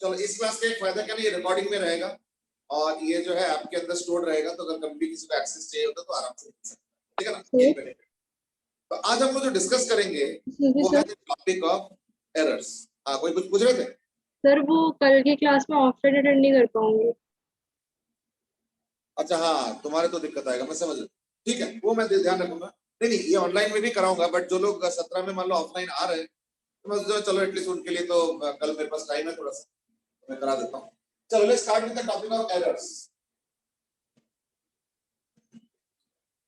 चलो इस क्लास का एक फायदा क्या, नहीं रिकॉर्डिंग में रहेगा और ये जो है आपके अंदर स्टोर रहेगा, तो अगर कभी किसी को एक्सेस चाहिए होता तो आराम से मिल सकता है, ठीक है ना। यही बेनिफिट। तो आज हम लोग जो डिस्कस करेंगे वो है टॉपिक ऑफ एरर्स। हाँ, कोई कुछ पूछ रहे थे? सर वो कल की क्लास में ऑफलाइन अटेंड नहीं कर पाऊंगी। अच्छा हाँ, तुम्हारे तो दिक्कत आएगा, मैं समझ, ठीक है, वो मैं ध्यान रखूंगा। नहीं नहीं, ये ऑनलाइन में भी कराऊंगा, बट जो लोग 17 में मान लो ऑफलाइन आ रहे हैं तो मैं सोचा चलो एटलीस्ट उनके लिए तो कल मेरे पास टाइम है थोड़ा सा, मैं करा देता हूँ। चलो let's start with the topic of errors.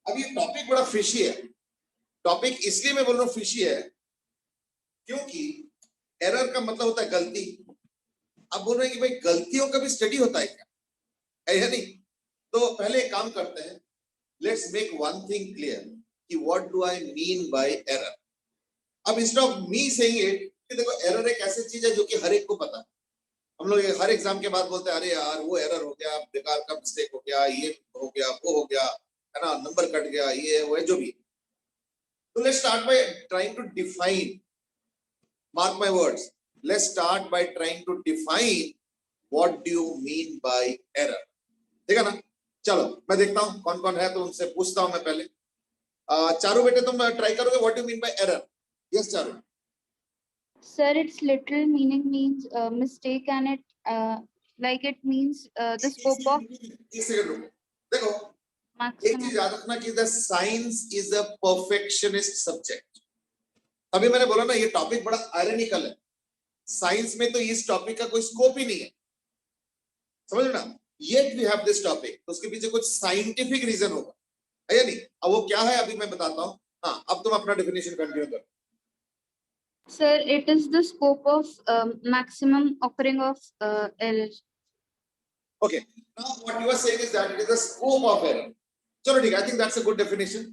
अब ये टॉपिक बड़ा फिशी है। टॉपिक इसलिए मैं बोल रहा हूँ फिशी है क्योंकि एरर का मतलब होता है गलती। अब बोल रहे हैं कि भाई गलतियों का भी स्टडी होता है क्या, है या नहीं? तो पहले एक काम करते हैं, let's make one thing clear कि what do I mean by error. अब instead of me saying it कि देखो एरर एक ऐसी चीज है जो कि हर एक को पता है। हम लोग हर एग्जाम के बाद बोलते हैं अरे यार वो एरर हो गया, बेकार का मिस्टेक हो गया, ये हो गया, वो हो गया, है ना, नंबर कट गया, ये वो है जो भी। तो let's start by trying to define, mark my words, let's start by trying to define what do you mean by error, ठीक है ना। चलो मैं देखता हूं कौन कौन है, तो उनसे पूछता हूं मैं पहले। चारू बेटे तुम ट्राई करोगे, what do you mean by error? Yes Charu. Sir, its literal meaning means mistake, and it like it means the scope of एक सेकंड रुको, देखो एक maximum. चीज याद रखना कि the science is a perfectionist subject. अभी मैंने बोला ना ये टॉपिक बड़ा आयरनिकल है। साइंस में तो इस टॉपिक का कोई स्कोप ही नहीं है, समझ ना। Yet we have this topic, तो उसके पीछे कुछ साइंटिफिक रीजन होगा, है या नहीं? अब वो क्या है अभी मैं बताता हूँ। हाँ, अब तुम अपना डेफिनेशन कंटिन्यू करो। Sir, it is the scope of maximum occurring of error. Okay, now what you are saying is that it is the scope of error. चलो ठीक है, I think that's a good definition.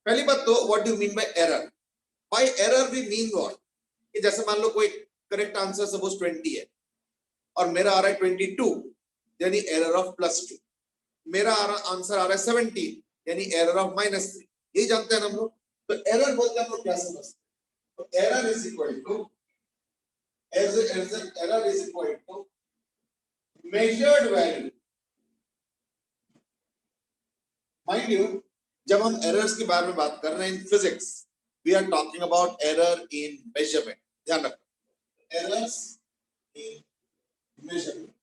पहली बात तो what do you mean by error? By error we mean what? कि जैसे मान लो कोई करेक्ट आंसर सपोज 20 है और मेरा आ रहा है 22, यानी एरर ऑफ +2। मेरा आंसर आ रहा है 17, यानी एरर ऑफ -3। यही जानते हैं हम लोग। तो एरर बोलते हैं हम लोग क्या समझते हैं? तो error is equal to error is equal to measured value. Mind you, जब हम एरर्स के बारे में बात कर रहे हैं in physics, we are talking about error in measurement. ध्यान रखो, एरर्स इन मेजरमेंट,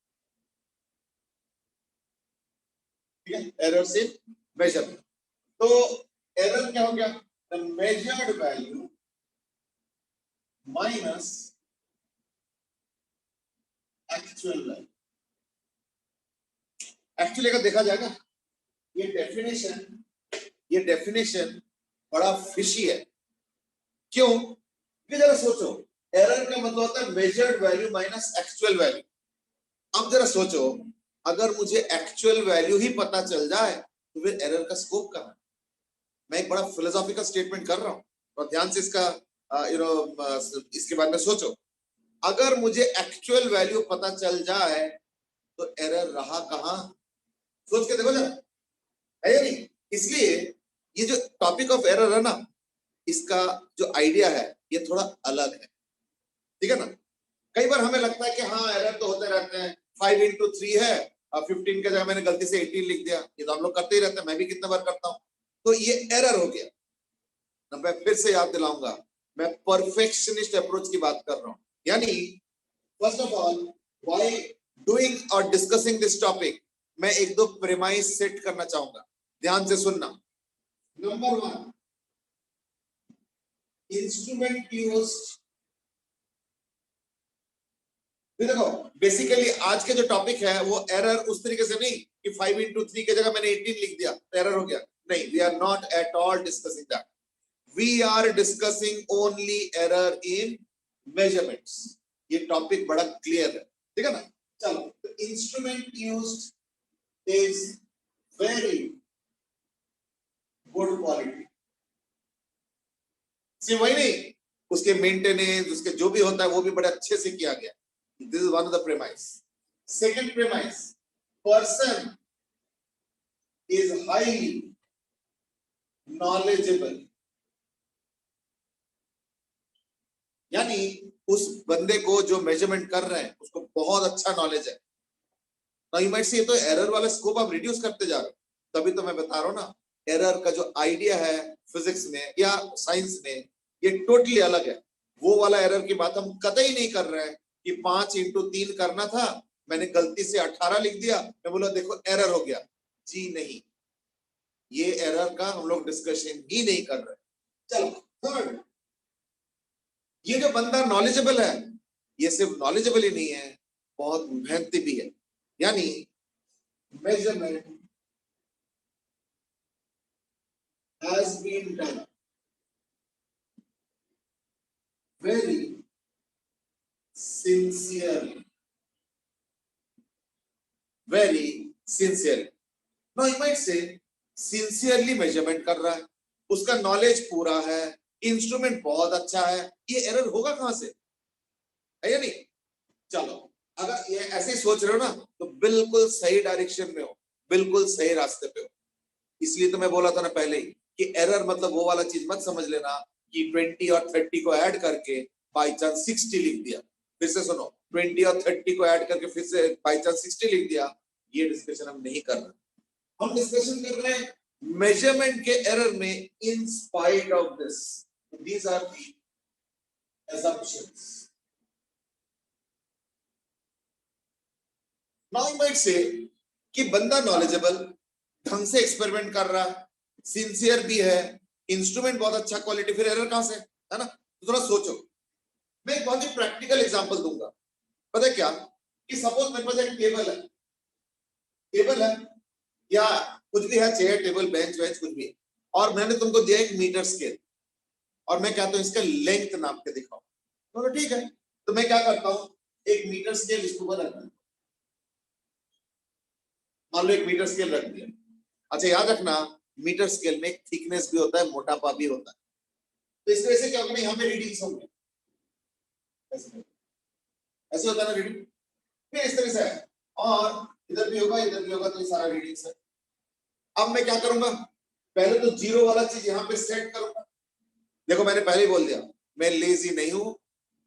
ठीक है, एरर्स इन मेजरमेंट। तो एरर क्या हो गया? The measured value minus actual value. Actually अगर देखा जाएगा ये डेफिनेशन बड़ा फिशी है। क्यों? कि जरा सोचो, एरर का मतलब होता है measured value minus actual value. अब जरा सोचो, अगर मुझे एक्चुअल वैल्यू ही पता चल जाए तो फिर एरर का स्कोप कहां है? मैं एक बड़ा फिलोसॉफिकल स्टेटमेंट कर रहा हूं और ध्यान से इसका इसके बारे में सोचो। अगर मुझे एक्चुअल वैल्यू पता चल जाए तो एरर रहा कहां? सोच के देखो जरा, है या नहीं? इसलिए ये जो टॉपिक ऑफ एरर है ना, इसका जो आइडिया है ये थोड़ा अलग है, ठीक है ना। कई बार हमें लगता है कि हाँ एरर तो होते रहते हैं, 5 into 3 है, 15 के जगह मैंने गलती से 18 लिख दिया, ये तो हम लोग करते ही रहते हैं, मैं भी कितने बार करता हूं, तो ये एरर हो गया ना। मैं फिर से याद दिलाऊंगा, मैं परफेक्शनिस्ट अप्रोच की बात कर रहा हूं। यानी first of all, why doing और डिस्कसिंग दिस टॉपिक, मैं एक दो प्रेमाइस सेट करना चाहूंगा, ध्यान से सुनना। Number 1, instrument used. देखो बेसिकली आज के जो टॉपिक है वो एरर उस तरीके से नहीं कि 5 into 3 के जगह मैंने 18 लिख दिया तो एरर हो गया, नहीं, we are not at all discussing that. We are discussing only error in measurements. ये टॉपिक बड़ा क्लियर है, ठीक है ना। चलो, instrument used is very good quality. सिर्फ वही नहीं, उसके मेंटेनेंस, उसके जो भी होता है वो भी बड़े अच्छे से किया गया। This is one of the premise. Second premise, person is highly knowledgeable. यानी उस बंदे को जो मेजरमेंट कर रहे हैं उसको बहुत अच्छा नॉलेज है। नाउ यू माइट से तो एरर वाला स्कोप आप रिड्यूस करते जा रहे हो। तभी तो मैं बता रहा हूं ना, एरर का जो आइडिया है फिजिक्स में या साइंस में ये टोटली अलग है। वो वाला एरर की बात हम कतई नहीं कर रहे हैं कि 5 इंटू 3 करना था, मैंने गलती से 18 लिख दिया, मैं बोला देखो एरर हो गया। जी नहीं, ये एरर का हम लोग डिस्कशन ही नहीं कर रहे। चलो थर्ड, ये जो बंदा नॉलेजेबल है, ये सिर्फ नॉलेजेबल ही नहीं है, बहुत मेहनती भी है। यानी measurement has been done very sincerely, very sincerely. Now you might say sincerely measurement कर रहा है, उसका नॉलेज पूरा है, इंस्ट्रूमेंट बहुत अच्छा है, ये एरर होगा कहां से, है या नहीं? चलो अगर ये ऐसे ही सोच रहे हो ना तो बिल्कुल सही डायरेक्शन में हो, बिल्कुल सही रास्ते पे हो। इसलिए तो मैं बोला था ना पहले ही कि एरर मतलब वो वाला चीज मत समझ लेना कि 20 और 30 को ऐड करके बाई चांस 60 लिख दिया। फिर से सुनो, 20 और 30 को ऐड करके फिर से बाई चांस 60 लिख दिया, ये डिस्कशन हम नहीं कर रहे। हम डिस्कशन कर रहे हैं मेजरमेंट के एरर में in spite of this, these are the assumptions. Now you might say कि बंदा नॉलेजेबल, ढंग से एक्सपेरिमेंट कर रहा है, सिंसियर भी है, इंस्ट्रूमेंट बहुत अच्छा क्वालिटी, फिर एरर कहां से, है ना? तो थोड़ा सोचो। मैं एक बहुत ही प्रैक्टिकल एग्जांपल दूंगा। पता है क्या, कि सपोज मेरे पास एक टेबल है या कुछ भी है, चेयर टेबल बेंच वेंच कुछ भी, और मैंने तुमको दिया एक मीटर स्केल और मैं कहता हूं इसका लेंथ नाप के दिखाओ, तो ठीक है, तो मैं क्या करता हूं, एक मीटर स्केल इसको बनाता हूं, मान लो एक मीटर स्केल रख दिया। अच्छा याद रखना, मीटर स्केल में एक थिकनेस भी होता है, मोटापा भी होता है, तो इस वजह से क्या होगा, यहाँ पे रीडिंग्स होंगे, ऐसे होता है ना रीडिंग, फिर इस तरह से है, और इधर भी होगा इधर भी होगा, तो ये सारा रीडिंग्स है। अब मैं क्या करूंगा, पहले तो जीरो वाला चीज यहाँ पे सेट करूंगा। देखो मैंने पहले ही बोल दिया, मैं लेजी नहीं हूं,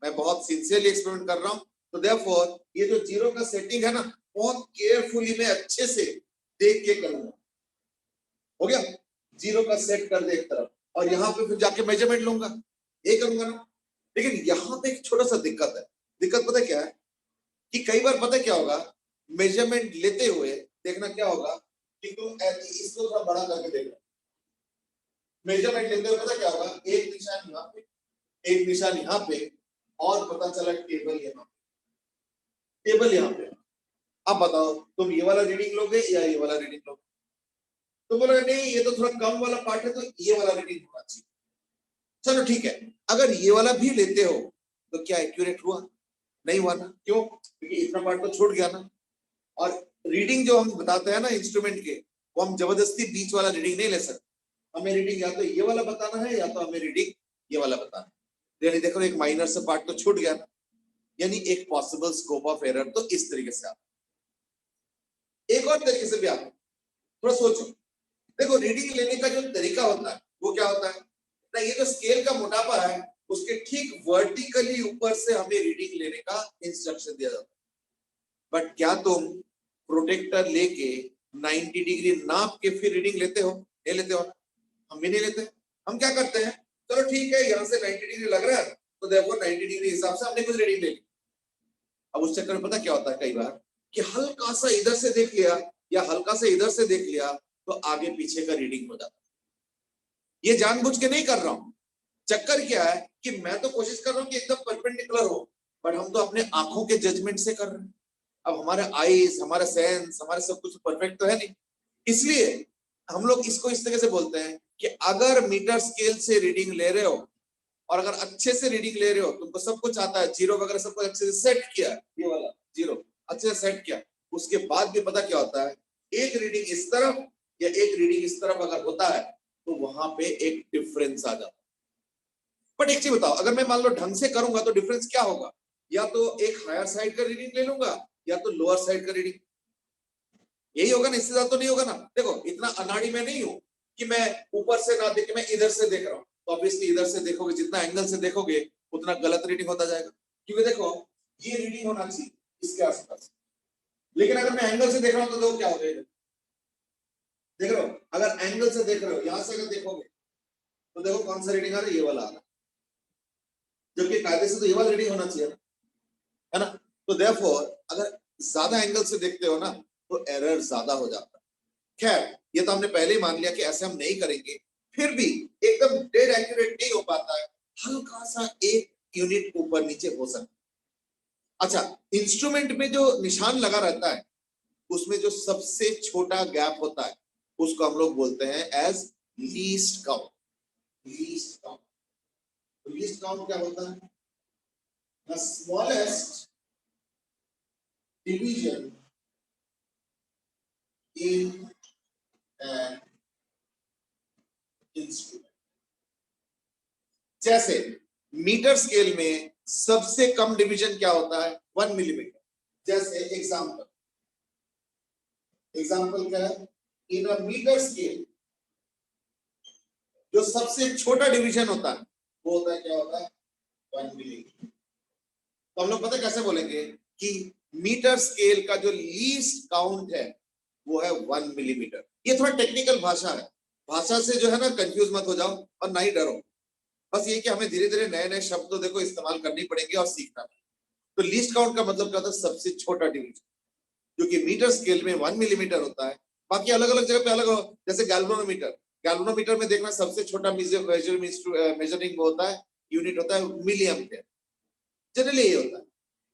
मैं बहुत सिंसियरली एक्सपेरिमेंट कर रहा हूं, तो देयरफॉर ये जो जीरो का सेटिंग है ना, बहुत केयरफुली मैं अच्छे से देख के करूंगा। हो गया, जीरो का सेट कर दे एक तरफ, और यहाँ पे फिर जाके मेजरमेंट लूंगा, ये करूंगा ना। लेकिन यहाँ पे एक छोटा सा दिक्कत है। दिक्कत पता क्या है, कि कई बार पता क्या होगा, मेजरमेंट लेते हुए देखना क्या होगा कि तुम इसको थोड़ा बड़ा करके देखना, मेजरमेंट लेते हुए पता क्या होगा, एक निशान यहाँ पे, एक निशान यहाँ पे, और पता चला टेबल यहाँ पे, टेबल यहाँ पे। अब बताओ तुम ये वाला रीडिंग लोगे या ये वाला रीडिंग लोगे? तो बोला नहीं ये तो थोड़ा कम वाला पार्ट है, तो ये वाला रीडिंग होना चाहिए। चलो ठीक है, अगर ये वाला भी लेते हो तो क्या एक्यूरेट हुआ? नहीं हुआ ना। क्यों? क्योंकि इतना पार्ट तो छूट गया ना। और रीडिंग जो हम बताते हैं ना इंस्ट्रूमेंट के, वो हम जबरदस्ती बीच वाला रीडिंग नहीं ले सकते। हमें रीडिंग या तो ये वाला बताना है या तो हमें रीडिंग ये वाला बताना है। यानी देखो एक माइनर से पार्ट तो छूट गया ना, यानी एक पॉसिबल स्कोप ऑफ एरर तो इस तरीके से आता। एक और तरीके से भी आता, थोड़ा सोचो। देखो रीडिंग लेने का जो तरीका होता है वो क्या होता है ना, ये जो स्केल का मोटापा है उसके ठीक वर्टिकली ऊपर से हमें रीडिंग लेने का इंस्ट्रक्शन दिया जाता है। बट क्या तुम प्रोटेक्टर लेके 90 डिग्री नाप के फिर रीडिंग लेते हो? नहीं लेते हो। हम भी नहीं लेते। हम क्या करते हैं, चलो ठीक है यहाँ से 90 डिग्री लग रहा है तो देखो 90 डिग्री हिसाब से हमने कुछ रीडिंग ले ली। अब उस चक्कर में पता क्या होता है कई बार, कि हल्का सा इधर से देख लिया या हल्का सा इधर से देख लिया तो आगे पीछे का रीडिंग हो जाता है। ये जानबूझ के नहीं कर रहा हूं। चक्कर क्या है कि मैं तो कोशिश कर रहा हूं कि एकदम परपेंडिकुलर हो, बट हम तो अपने आंखों के जजमेंट से कर रहे हैं। अब हमारे आईज, हमारा सेंस, हमारे सब कुछ परफेक्ट तो है नहीं, इसलिए हम लोग इसको इस तरह से बोलते हैं कि अगर मीटर स्केल से रीडिंग ले रहे हो और अगर अच्छे से रीडिंग ले रहे हो, तुमको सब कुछ आता है, जीरो वगैरह सब कुछ अच्छे से सेट किया, ये वाला जीरो अच्छे से सेट किया, उसके बाद भी पता क्या होता है, एक रीडिंग इस तरफ या एक रीडिंग इस तरफ अगर होता है तो वहां पे एक डिफरेंस आ जाता है। बट एक चीज बताओ, अगर मैं मान लो ढंग से करूंगा तो डिफरेंस क्या होगा? या तो एक हायर साइड का रीडिंग ले लूंगा या तो लोअर साइड का रीडिंग, यही होगा ना, इससे ज्यादा तो नहीं होगा ना। देखो इतना अनाड़ी में नहीं हूं कि मैं ऊपर से ना देख के मैं इधर से देख रहा हूं, तो ऑब्वियसली इधर से देखोगे, जितना एंगल से देखोगे उतना गलत रीडिंग होता जाएगा, क्योंकि देखो ये रीडिंग होना चाहिए इसके आसपास, लेकिन अगर मैं एंगल से देख रहा हूं तो देखो क्या हो रहा है, देख रहे हो, अगर एंगल से देख रहे हो, यहां से अगर देखोगे तो देखो कौन सा रीडिंग आ रहा है, ये वाला आ रहा है, जबकि कायदे से तो ये वाला रीडिंग होना चाहिए ना, है ना। तो देयरफॉर अगर ज्यादा एंगल से देखते हो ना तो एरर ज्यादा हो जाता है। खैर ये तो हमने पहले ही मान लिया कि ऐसे हम नहीं करेंगे, फिर भी एकदम डेड एक्यूरेट नहीं हो पाता है, हल्का सा एक यूनिट ऊपर नीचे हो सकता है। अच्छा, इंस्ट्रूमेंट में जो निशान लगा रहता है उसमें जो सबसे छोटा गैप होता है उसको हम लोग बोलते हैं as least count. Least count, least count क्या होता है? The smallest division in an instrument। जैसे मीटर स्केल में सबसे कम डिवीजन क्या होता है? 1 मिलीमीटर। जैसे एग्जांपल क्या है? इन अ मीटर स्केल जो सबसे छोटा डिवीजन होता है वो होता है, क्या होता है? 1 मिलीमीटर। तो हम लोग पता कैसे बोलेंगे कि मीटर स्केल का जो लीस्ट काउंट है वो है 1 मिलीमीटर। ये थोड़ा टेक्निकल भाषा है, भाषा से जो है ना कंफ्यूज मत हो जाओ और ना ही डरो, बस ये कि हमें धीरे धीरे नए नए शब्द तो देखो इस्तेमाल करनी पड़ेंगे और सीखना। तो लीस्ट काउंट का मतलब क्या होता है? सबसे छोटा डिवीजन, जो कि मीटर स्केल में 1 मिलीमीटर होता है। बाकी अलग अलग जगह पे अलग हो, जैसे गैल्वेनोमीटर, गैल्वेनोमीटर में देखना सबसे छोटा मेजरिंग होता है, यूनिट होता है मिली एम्पियर, जनरली ये होता है।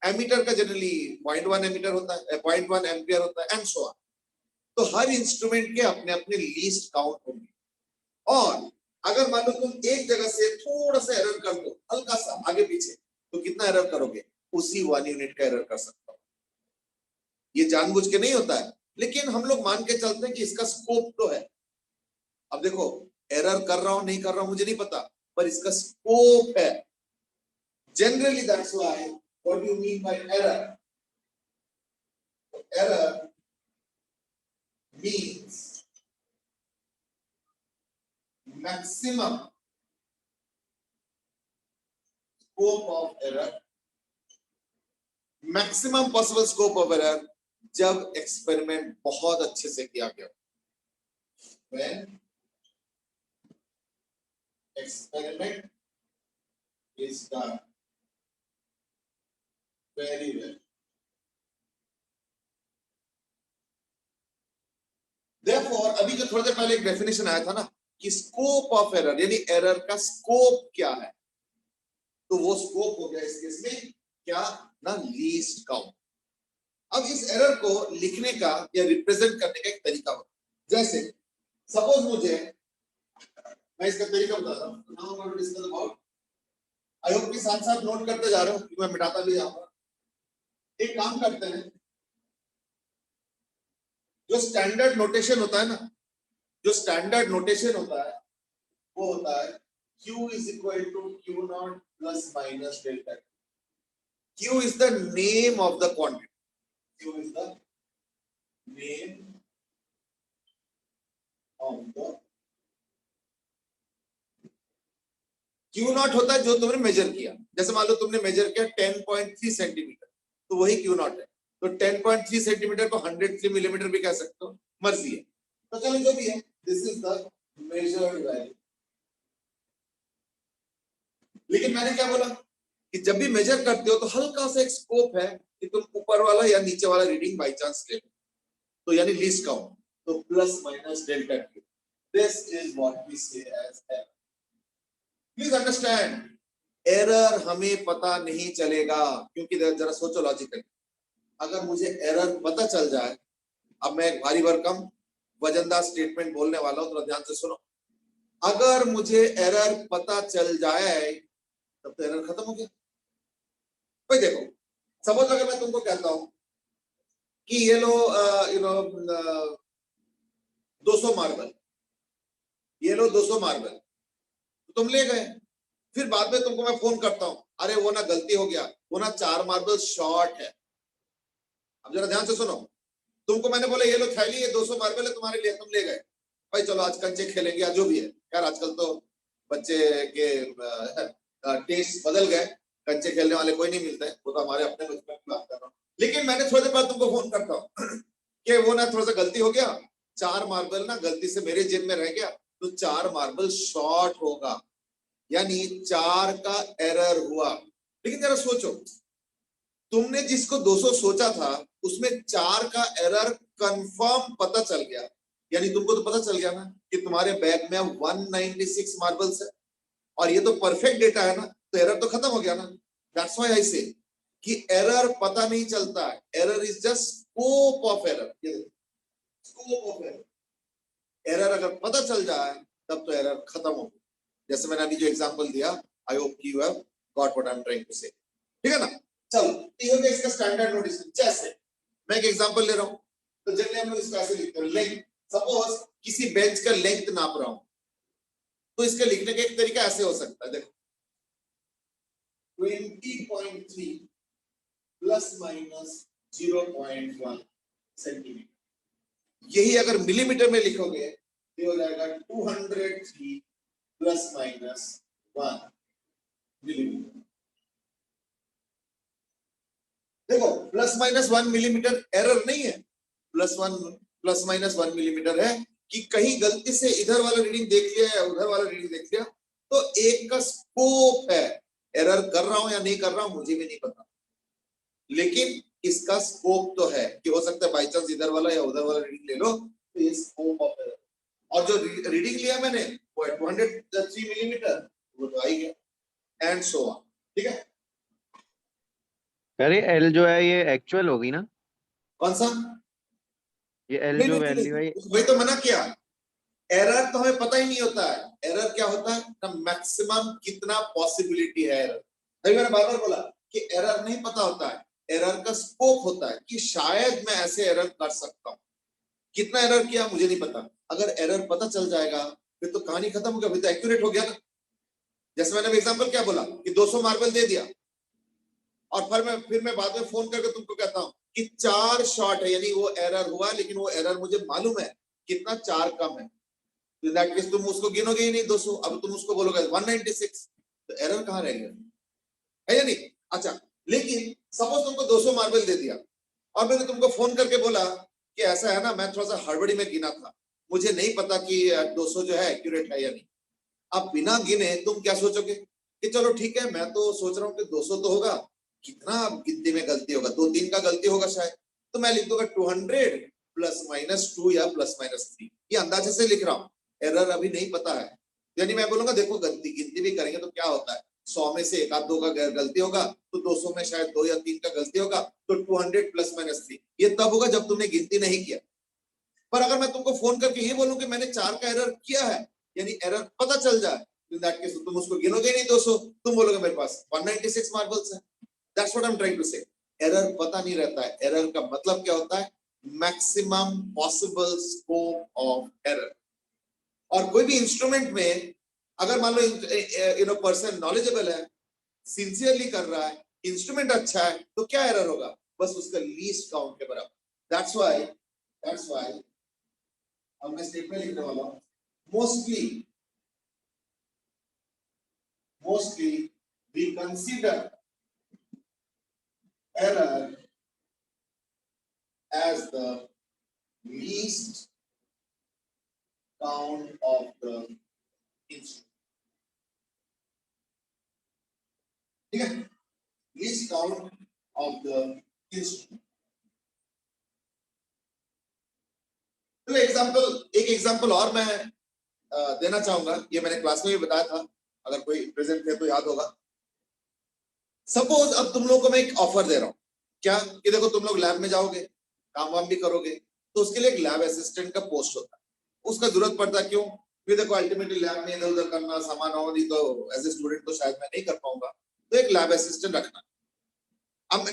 एमीटर का जनरली 0.1 एमीटर होता है, 0.1 एम्पियर होता है, एंड सो ऑन। तो हर इंस्ट्रूमेंट के अपने अपने लीस्ट काउंट होंगे, और अगर मान लो तुम एक जगह से थोड़ा सा एरर कर दो, हल्का सा आगे पीछे, तो कितना एरर करोगे? उसी 1 यूनिट का एरर कर सकता हो। ये जानबूझ के नहीं होता है, लेकिन हम लोग मान के चलते हैं कि इसका स्कोप तो है। अब देखो एरर कर रहा हूं नहीं कर रहा हूं मुझे नहीं पता, पर इसका स्कोप है। Generally that's why what do you mean by error? Error means maximum scope of error, maximum possible scope of error जब एक्सपेरिमेंट बहुत अच्छे से किया गया। When experiment is done very well। Therefore अभी जो थोड़ी देर पहले एक डेफिनेशन आया था ना कि स्कोप ऑफ एरर, यानी एरर का स्कोप क्या है, तो वो स्कोप हो गया इस केस में क्या ना? Least count. अब इस एरर को लिखने का या रिप्रेजेंट करने का एक तरीका होता है। जैसे सपोज मुझे, मैं इसका तरीका बताता हूं, now I will discuss about, I hope कि साथ साथ नोट करते जा रहे हो कि मैं मिटाता भी जाऊंगा। एक काम करते हैं, जो स्टैंडर्ड नोटेशन होता है ना, जो स्टैंडर्ड नोटेशन होता है वो होता है Q is equal to Q naught plus minus delta T। Q is the name of the quantity। Q is the name of the, Q naught होता है जो तुमने मेजर किया। जैसे मान लो तुमने मेजर किया 10.3 सेंटीमीटर, तो वही Q naught है। तो 10.3 सेंटीमीटर को 103 मिलीमीटर भी कह सकते हो, मर्जी है। तो चलो जो भी है, this is the measured value. लेकिन मैंने क्या बोला कि जब भी मेजर करते हो तो हल्का सा एक स्कोप है कि तुम ऊपर वाला या नीचे वाला रीडिंग बाय चांस ले लो, तो यानी लीस्ट काउंट, तो plus minus delta Q। This is what we say as error. Please understand, error हमें पता नहीं चलेगा, क्योंकि जरा सोचो लॉजिकली, अगर मुझे एरर पता चल जाए, अब मैं एक भारी भरकम वजनदार स्टेटमेंट बोलने वाला हूं, थोड़ा ध्यान से सुनो। अगर मुझे एरर पता चल जाए तब तो एरर खत्म हो गया। भाई देखो, सपोज अगर मैं तुमको कहता हूं कि ये लो 200 मार्बल, ये लो 200 मार्बल, तो तुम ले गए। फिर बाद में तुमको मैं फोन करता हूं, अरे वो ना गलती हो गया, वो ना 4 मार्बल शॉर्ट है। अब जरा ध्यान से सुनो, तुमको मैंने बोला ये लो थैली, ये 200 मार्बल है तुम्हारे लिए, तुम ले गए। भाई चलो आज कंचे खेलेंगे या जो भी है, यार आजकल तो बच्चे के टेस्ट बदल गए, कंचे खेलने वाले कोई नहीं मिलते, वो तो हमारे अपने बचपन की बात कर रहा हूँ। लेकिन मैंने थोड़ी देर बाद तुमको फोन करता हूँ कि वो ना थोड़ा सा गलती हो गया, 4 मार्बल ना गलती से मेरे जेब में रह गया, तो 4 मार्बल शॉर्ट होगा, यानी 4 का एरर हुआ। लेकिन जरा सोचो, तुमने जिसको 200 सोचा था उसमें 4 का एरर कंफर्म पता चल गया, यानी तुमको तो पता चल गया ना कि तुम्हारे बैग में 196 मार्बल्स है, और ये तो परफेक्ट डेटा है ना, तो एरर तो खत्म हो गया ना। दैट्स व्हाई आई से कि एरर पता नहीं चलता है, error is just scope of error. ये देखो, स्कोप ऑफ एरर, एरर अगर पता चल जाए तब तो एरर खत्म हो गया। जैसे मैंने अभी जो एग्जांपल दिया, I hope you have got what I am trying to say, ठीक है ना। चलो, ये हो गया इसका स्टैंडर्ड नोटेशन। जैसे मैं एक एग्जांपल ले रहा हूं, तो जनरली हम लोग इसको ऐसे लिखते हैं, लेंथ। सपोज किसी बेंच का लेंथ नाप रहा हूं, तो इसके लिखने का एक तरीका ऐसे हो सकता है, देखो 20.3 प्लस माइनस 0.1 सेंटीमीटर। यही अगर मिलीमीटर में लिखोगे तो हो जाएगा 203 प्लस माइनस 1 मिलीमीटर। देखो, प्लस माइनस 1 मिलीमीटर एरर नहीं है, प्लस माइनस 1 मिलीमीटर है कि कहीं गलती से इधर वाला रीडिंग देख लिया या उधर वाला रीडिंग देख लिया, तो एक का स्कोप है। एरर कर रहा हूं या नहीं कर रहा हूं मुझे भी नहीं पता, लेकिन इसका स्कोप तो है कि हो सकता है बाई चांस इधर वाला या उधर वाला रीडिंग ले लो, तो ये स्कोप ऑफ एरर। और जो रीडिंग लिया मैंने वो है 203 मिलीमीटर, वो तो आ ही गया, एंड सो ऑन, ठीक है। अरे एल जो है ये एक्चुअल होगी ना, कौन सा? ये एल नहीं जो नहीं, वैल्यू है वही तो मना किया, एरर तो हमें पता ही नहीं होता है। एरर क्या होता है ना, मैक्सिमम कितना पॉसिबिलिटी है एरर। अभी मैंने बार बार बोला कि एरर नहीं पता होता है, एरर का स्कोप होता है कि शायद मैं ऐसे एरर कर सकता हूं। कितना एरर किया मुझे नहीं पता, अगर एरर पता चल जाएगा फिर तो कहानी खत्म हो गया, फिर तो एक्यूरेट हो गया ना। जैसे मैंने एग्जांपल क्या बोला कि 200 मार्बल दे दिया, और फिर मैं बाद में फोन करके तुमको कहता हूं कि 4 शॉर्ट है, यानी वो एरर हुआ, लेकिन वो एरर मुझे मालूम है कितना 4 कम है, तो दैट केस तुम उसको गिनोगे ही नहीं 200, अब तुम उसको बोलोगे 196, तो एरर कहां रह गया, है या नहीं। अच्छा, लेकिन सपोज तुमको 200 मार्बल दे दिया और मैंने तुमको फोन करके बोला कि ऐसा है ना, मैं थोड़ा सा हड़बड़ी में गिना था, मुझे नहीं पता कि 200 जो है एक्यूरेट है या नहीं। अब बिना गिने तुम क्या सोचोगे कि चलो ठीक है, मैं तो सोच रहा हूं कि 200 तो होगा, कितना गिनती में गलती होगा, 2-3 का गलती होगा शायद, तो मैं लिख दूंगा 200 प्लस माइनस 2 या प्लस माइनस 3, ये अंदाजे से लिख रहा हूं, एरर अभी नहीं पता है। यानी मैं बोलूंगा देखो, गिनती भी करेंगे तो क्या होता है, 100 में से 1-2 का गलती होगा, तो 200 में शायद 2 या 3 का गलती होगा, तो 200 प्लस माइनस 3 ये तब होगा जब तुमने गिनती नहीं किया। पर अगर मैं तुमको फोन करके ये बोलूं कि मैंने 4 का एरर किया है, यानी एरर पता चल जाए, इन दैट केस तुम उसको गिनोगे नहीं 200, तुम बोलोगे मेरे पास 196 मार्बल्स है। That's what I am trying to say. Error पता नहीं रहता है, एरर का मतलब क्या होता है, maximum possible scope of error. और कोई भी इंस्ट्रूमेंट में अगर मान लो पर्सन नॉलेजेबल है, सिंसियरली कर रहा है, इंस्ट्रूमेंट अच्छा है, तो क्या एरर होगा, बस उसका लीस्ट काउंट के बराबर। दैट्स व्हाई अब मैं स्टेटमेंट लिखने वाला हूं, mostly we consider error as the least count of the instrument. ठीक है, least count of the instrument. तो एक एग्जांपल और मैं देना चाहूंगा, ये मैंने क्लास में भी बताया था, अगर कोई प्रेजेंट थे तो याद होगा। सपोज अब तुम लोगों को मैं एक ऑफर दे रहा हूं, क्या कि देखो तुम लोग लैब में जाओगे, काम वाम भी करोगे, तो उसके लिए एक लैब असिस्टेंट का पोस्ट होता है, उसका जरूरत पड़ता है। क्यों? क्योंकि देखो अल्टीमेटली लैब में इधर उधर करना, सामान हो नहीं, तो एज ए स्टूडेंट तो शायद मैं नहीं कर पाऊंगा, तो एक लैब असिस्टेंट रखना। अब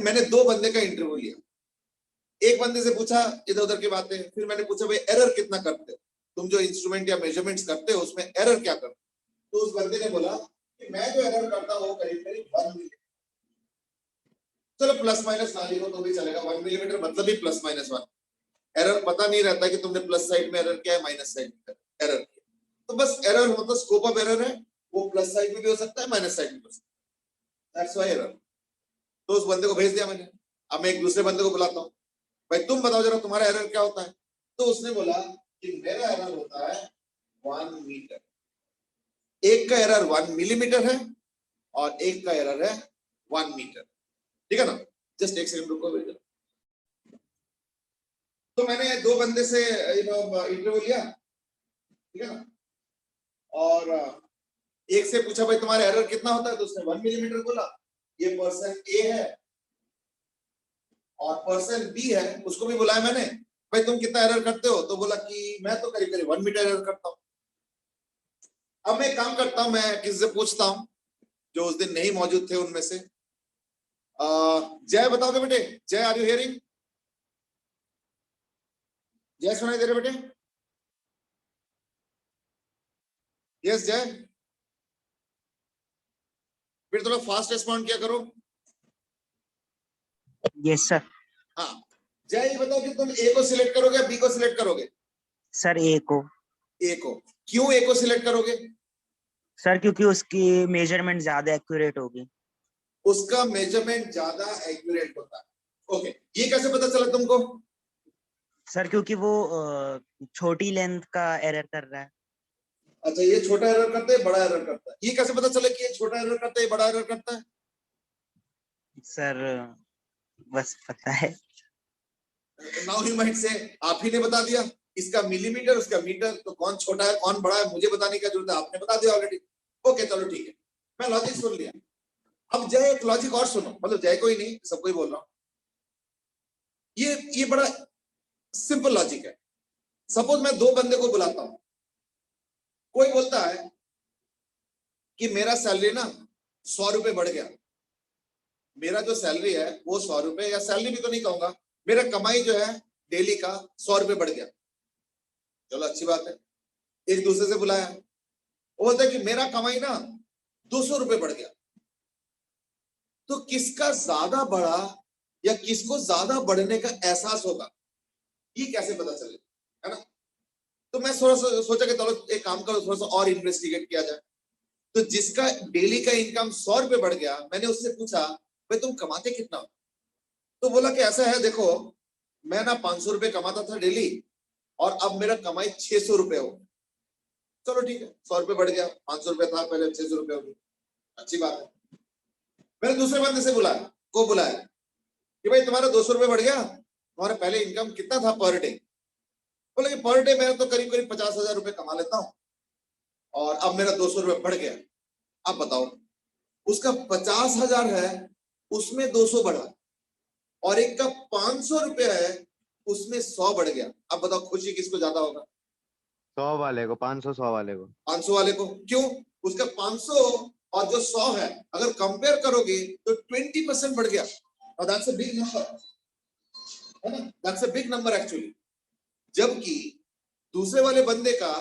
मैंने 2 बंदे का इंटरव्यू लिया, एक बंदे से पूछा इधर उधर की बातें, फिर मैंने पूछा भाई एरर कितना करते हो तुम, जो इंस्ट्रूमेंट या मेजरमेंट्स करते हो उसमें एरर क्या करते हो। तो उस बंदे ने बोला कि मैं जो एरर करता हूं वो करीब करीब 1 मिलीमीटर, चलो प्लस माइनस ना लिखो तो भी चलेगा, 1 मिलीमीटर मतलब ही प्लस माइनस 1। एरर पता नहीं रहता कि तुमने प्लस साइड में एरर किया है, माइनस साइड में एरर किया, तो बस एरर मतलब स्कोप ऑफ एरर है वो प्लस साइड में भी हो सकता है, माइनस साइड में भी हो सकता है, दैट्स व्हाई एरर। तो उस बंदे को भेज दिया मैंने। अब मैं एक दूसरे बंदे को बुलाता हूँ, भाई तुम बताओ जरा तुम्हारा एरर क्या होता है। तो उसने बोला कि मेरा एरर होता है 1 मीटर। एक का एरर 1 मिलीमीटर है और एक का एरर है 1 मीटर, ठीक है ना। जस्ट एक सेकंड रुको भेज। तो मैंने दो बंदे से इंटरव्यू लिया, ठीक है ना, और एक से पूछा भाई तुम्हारा एरर कितना होता है, तो उसने 1 मिलीमीटर बोला। ये पर्सन ए है और पर्सन बी है, उसको भी बुलाया मैंने, भाई तुम कितना एरर करते हो, तो बोला कि मैं तो करीब करीब 1 मीटर एरर करता हूँ। अब मैं काम करता हूं, मैं किसी से पूछता हूं जो उस दिन नहीं मौजूद थे उनमें से। जय बताओगे बेटे, जय आर यू हियरिंग? जय सुनाई दे रहे बेटे? यस जय, फिर थोड़ा फास्ट रिस्पॉन्ड किया करो। Yes sir. हाँ जय, ये बताओ कि तुम ए को सिलेक्ट करोगे या बी को सिलेक्ट करोगे? सर ए को। ए को। क्यों ए को सिलेक्ट करोगे? सर क्योंकि उसकी मेजरमेंट ज्यादा एक्यूरेट होगी। उसका मेजरमेंट ज्यादा एक्यूरेट होता है, ओके। ये कैसे पता चला तुमको? सर क्योंकि वो छोटी लेंथ का एरर कर रहा है। अच्छा, ये छोटा एरर करता है, बड़ा एरर करता है, ये कैसे पता चला कि ये छोटा एरर करता है, बड़ा एरर करता है? सर बस पता है। नाउ यू माइट से आप ही ने बता दिया, इसका मिलीमीटर उसका मीटर, तो कौन छोटा है कौन बड़ा है मुझे बताने की जरूरत है, आपने बता दिया ऑलरेडी। ओके चलो ठीक है, मैं लॉजिक सुन लिया। अब जय एक लॉजिक और सुनो, मतलब जय को ही नहीं सबको ही बोल रहा हूं। ये बड़ा सिंपल लॉजिक है। सपोज मैं दो बंदे को बुलाता हूं, कोई बोलता है कि मेरा सैलरी ना 100 रुपए बढ़ गया। मेरा जो सैलरी है वो 100 रुपए, या सैलरी भी तो नहीं कहूंगा, मेरा कमाई जो है डेली का 100 रुपए बढ़ गया। चलो अच्छी बात है, एक दूसरे से बुलाया, वो बोलता है कि मेरा कमाई ना 200 रुपए बढ़ गया। तो किसका ज्यादा बढ़ा या किसको ज्यादा बढ़ने का एहसास होगा, ये कैसे पता चले, है ना। तो मैं थोड़ा सा सोचा कि चलो एक काम करो, थोड़ा सा और इन्वेस्टिगेट किया जाए। तो जिसका डेली का इनकम 100 रुपए बढ़ गया, मैंने उससे पूछा भाई तुम कमाते कितना हो? तो बोला कि ऐसा है, देखो मैं ना 500 रुपए कमाता था डेली और अब मेरा कमाई 600 रुपए हो। चलो ठीक है, 100 रुपए बढ़ गया, 500 रुपए था पहले, 600 रुपए हो गए, अच्छी बात है। मैंने दूसरे बंदे से बुलाया कि भाई तुम्हारा 200 रुपए बढ़ गया, तुम्हारा पहले इनकम कितना था पर डे? बोले कि पर डे मैं तो करीब करीब 50,000 रुपए कमा लेता हूँ और अब मेरा 200 रुपए बढ़ गया। अब बताओ, उसका 50,000 है उसमें 200 बढ़ा, और एक का 500 रुपया है उसमें 100 बढ़ गया। अब बताओ खुशी किसको ज्यादा होगा? 100 वाले को, 500 100 वाले को। 500 वाले को। क्यों? उसका 500 और जो 100 है अगर कंपेयर करोगे तो 20% बढ़ गया, और दैट्स अ बिग नंबर, है ना, that's a big number actually. जबकि दूसरे वाले बंदे का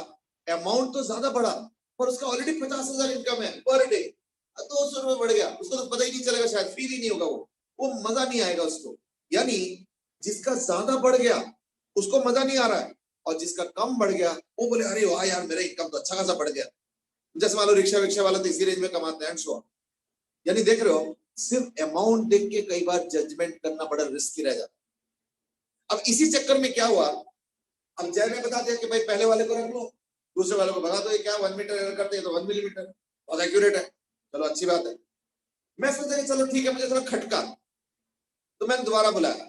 अमाउंट तो ज्यादा बढ़ा पर उसका ऑलरेडी 50,000 इनकम है पर डे, 200 रुपए बढ़ गया, उसको तो पता ही नहीं चलेगा, शायद फील ही नहीं होगा, वो मजा नहीं आएगा उसको। यानी जिसका ज्यादा बढ़ गया उसको मजा नहीं आ रहा है, और जिसका कम बढ़ गया वो बोले अरे वाह यार मेरा इनकम तो अच्छा खासा बढ़ गया। जैसे मान लो रिक्शा वाला तो इसी रेंज में कमाते हैं, सो यानी देख रहे हो, सिर्फ अमाउंट देख के कई बार जजमेंट करना बड़ा रिस्की रह जाता। अब इसी चक्कर में क्या हुआ, अब जय ने बता दिया कि भाई पहले वाले को रख लो, दूसरे वाले को बता दो ये क्या 1 मीटर एरर करते हैं, तो 1 मिलीमीटर और एक्यूरेट है, चलो अच्छी बात है। मैं सोचा कि चलो ठीक है, मुझे थोड़ा खटका, तो मैंने दोबारा बुलाया।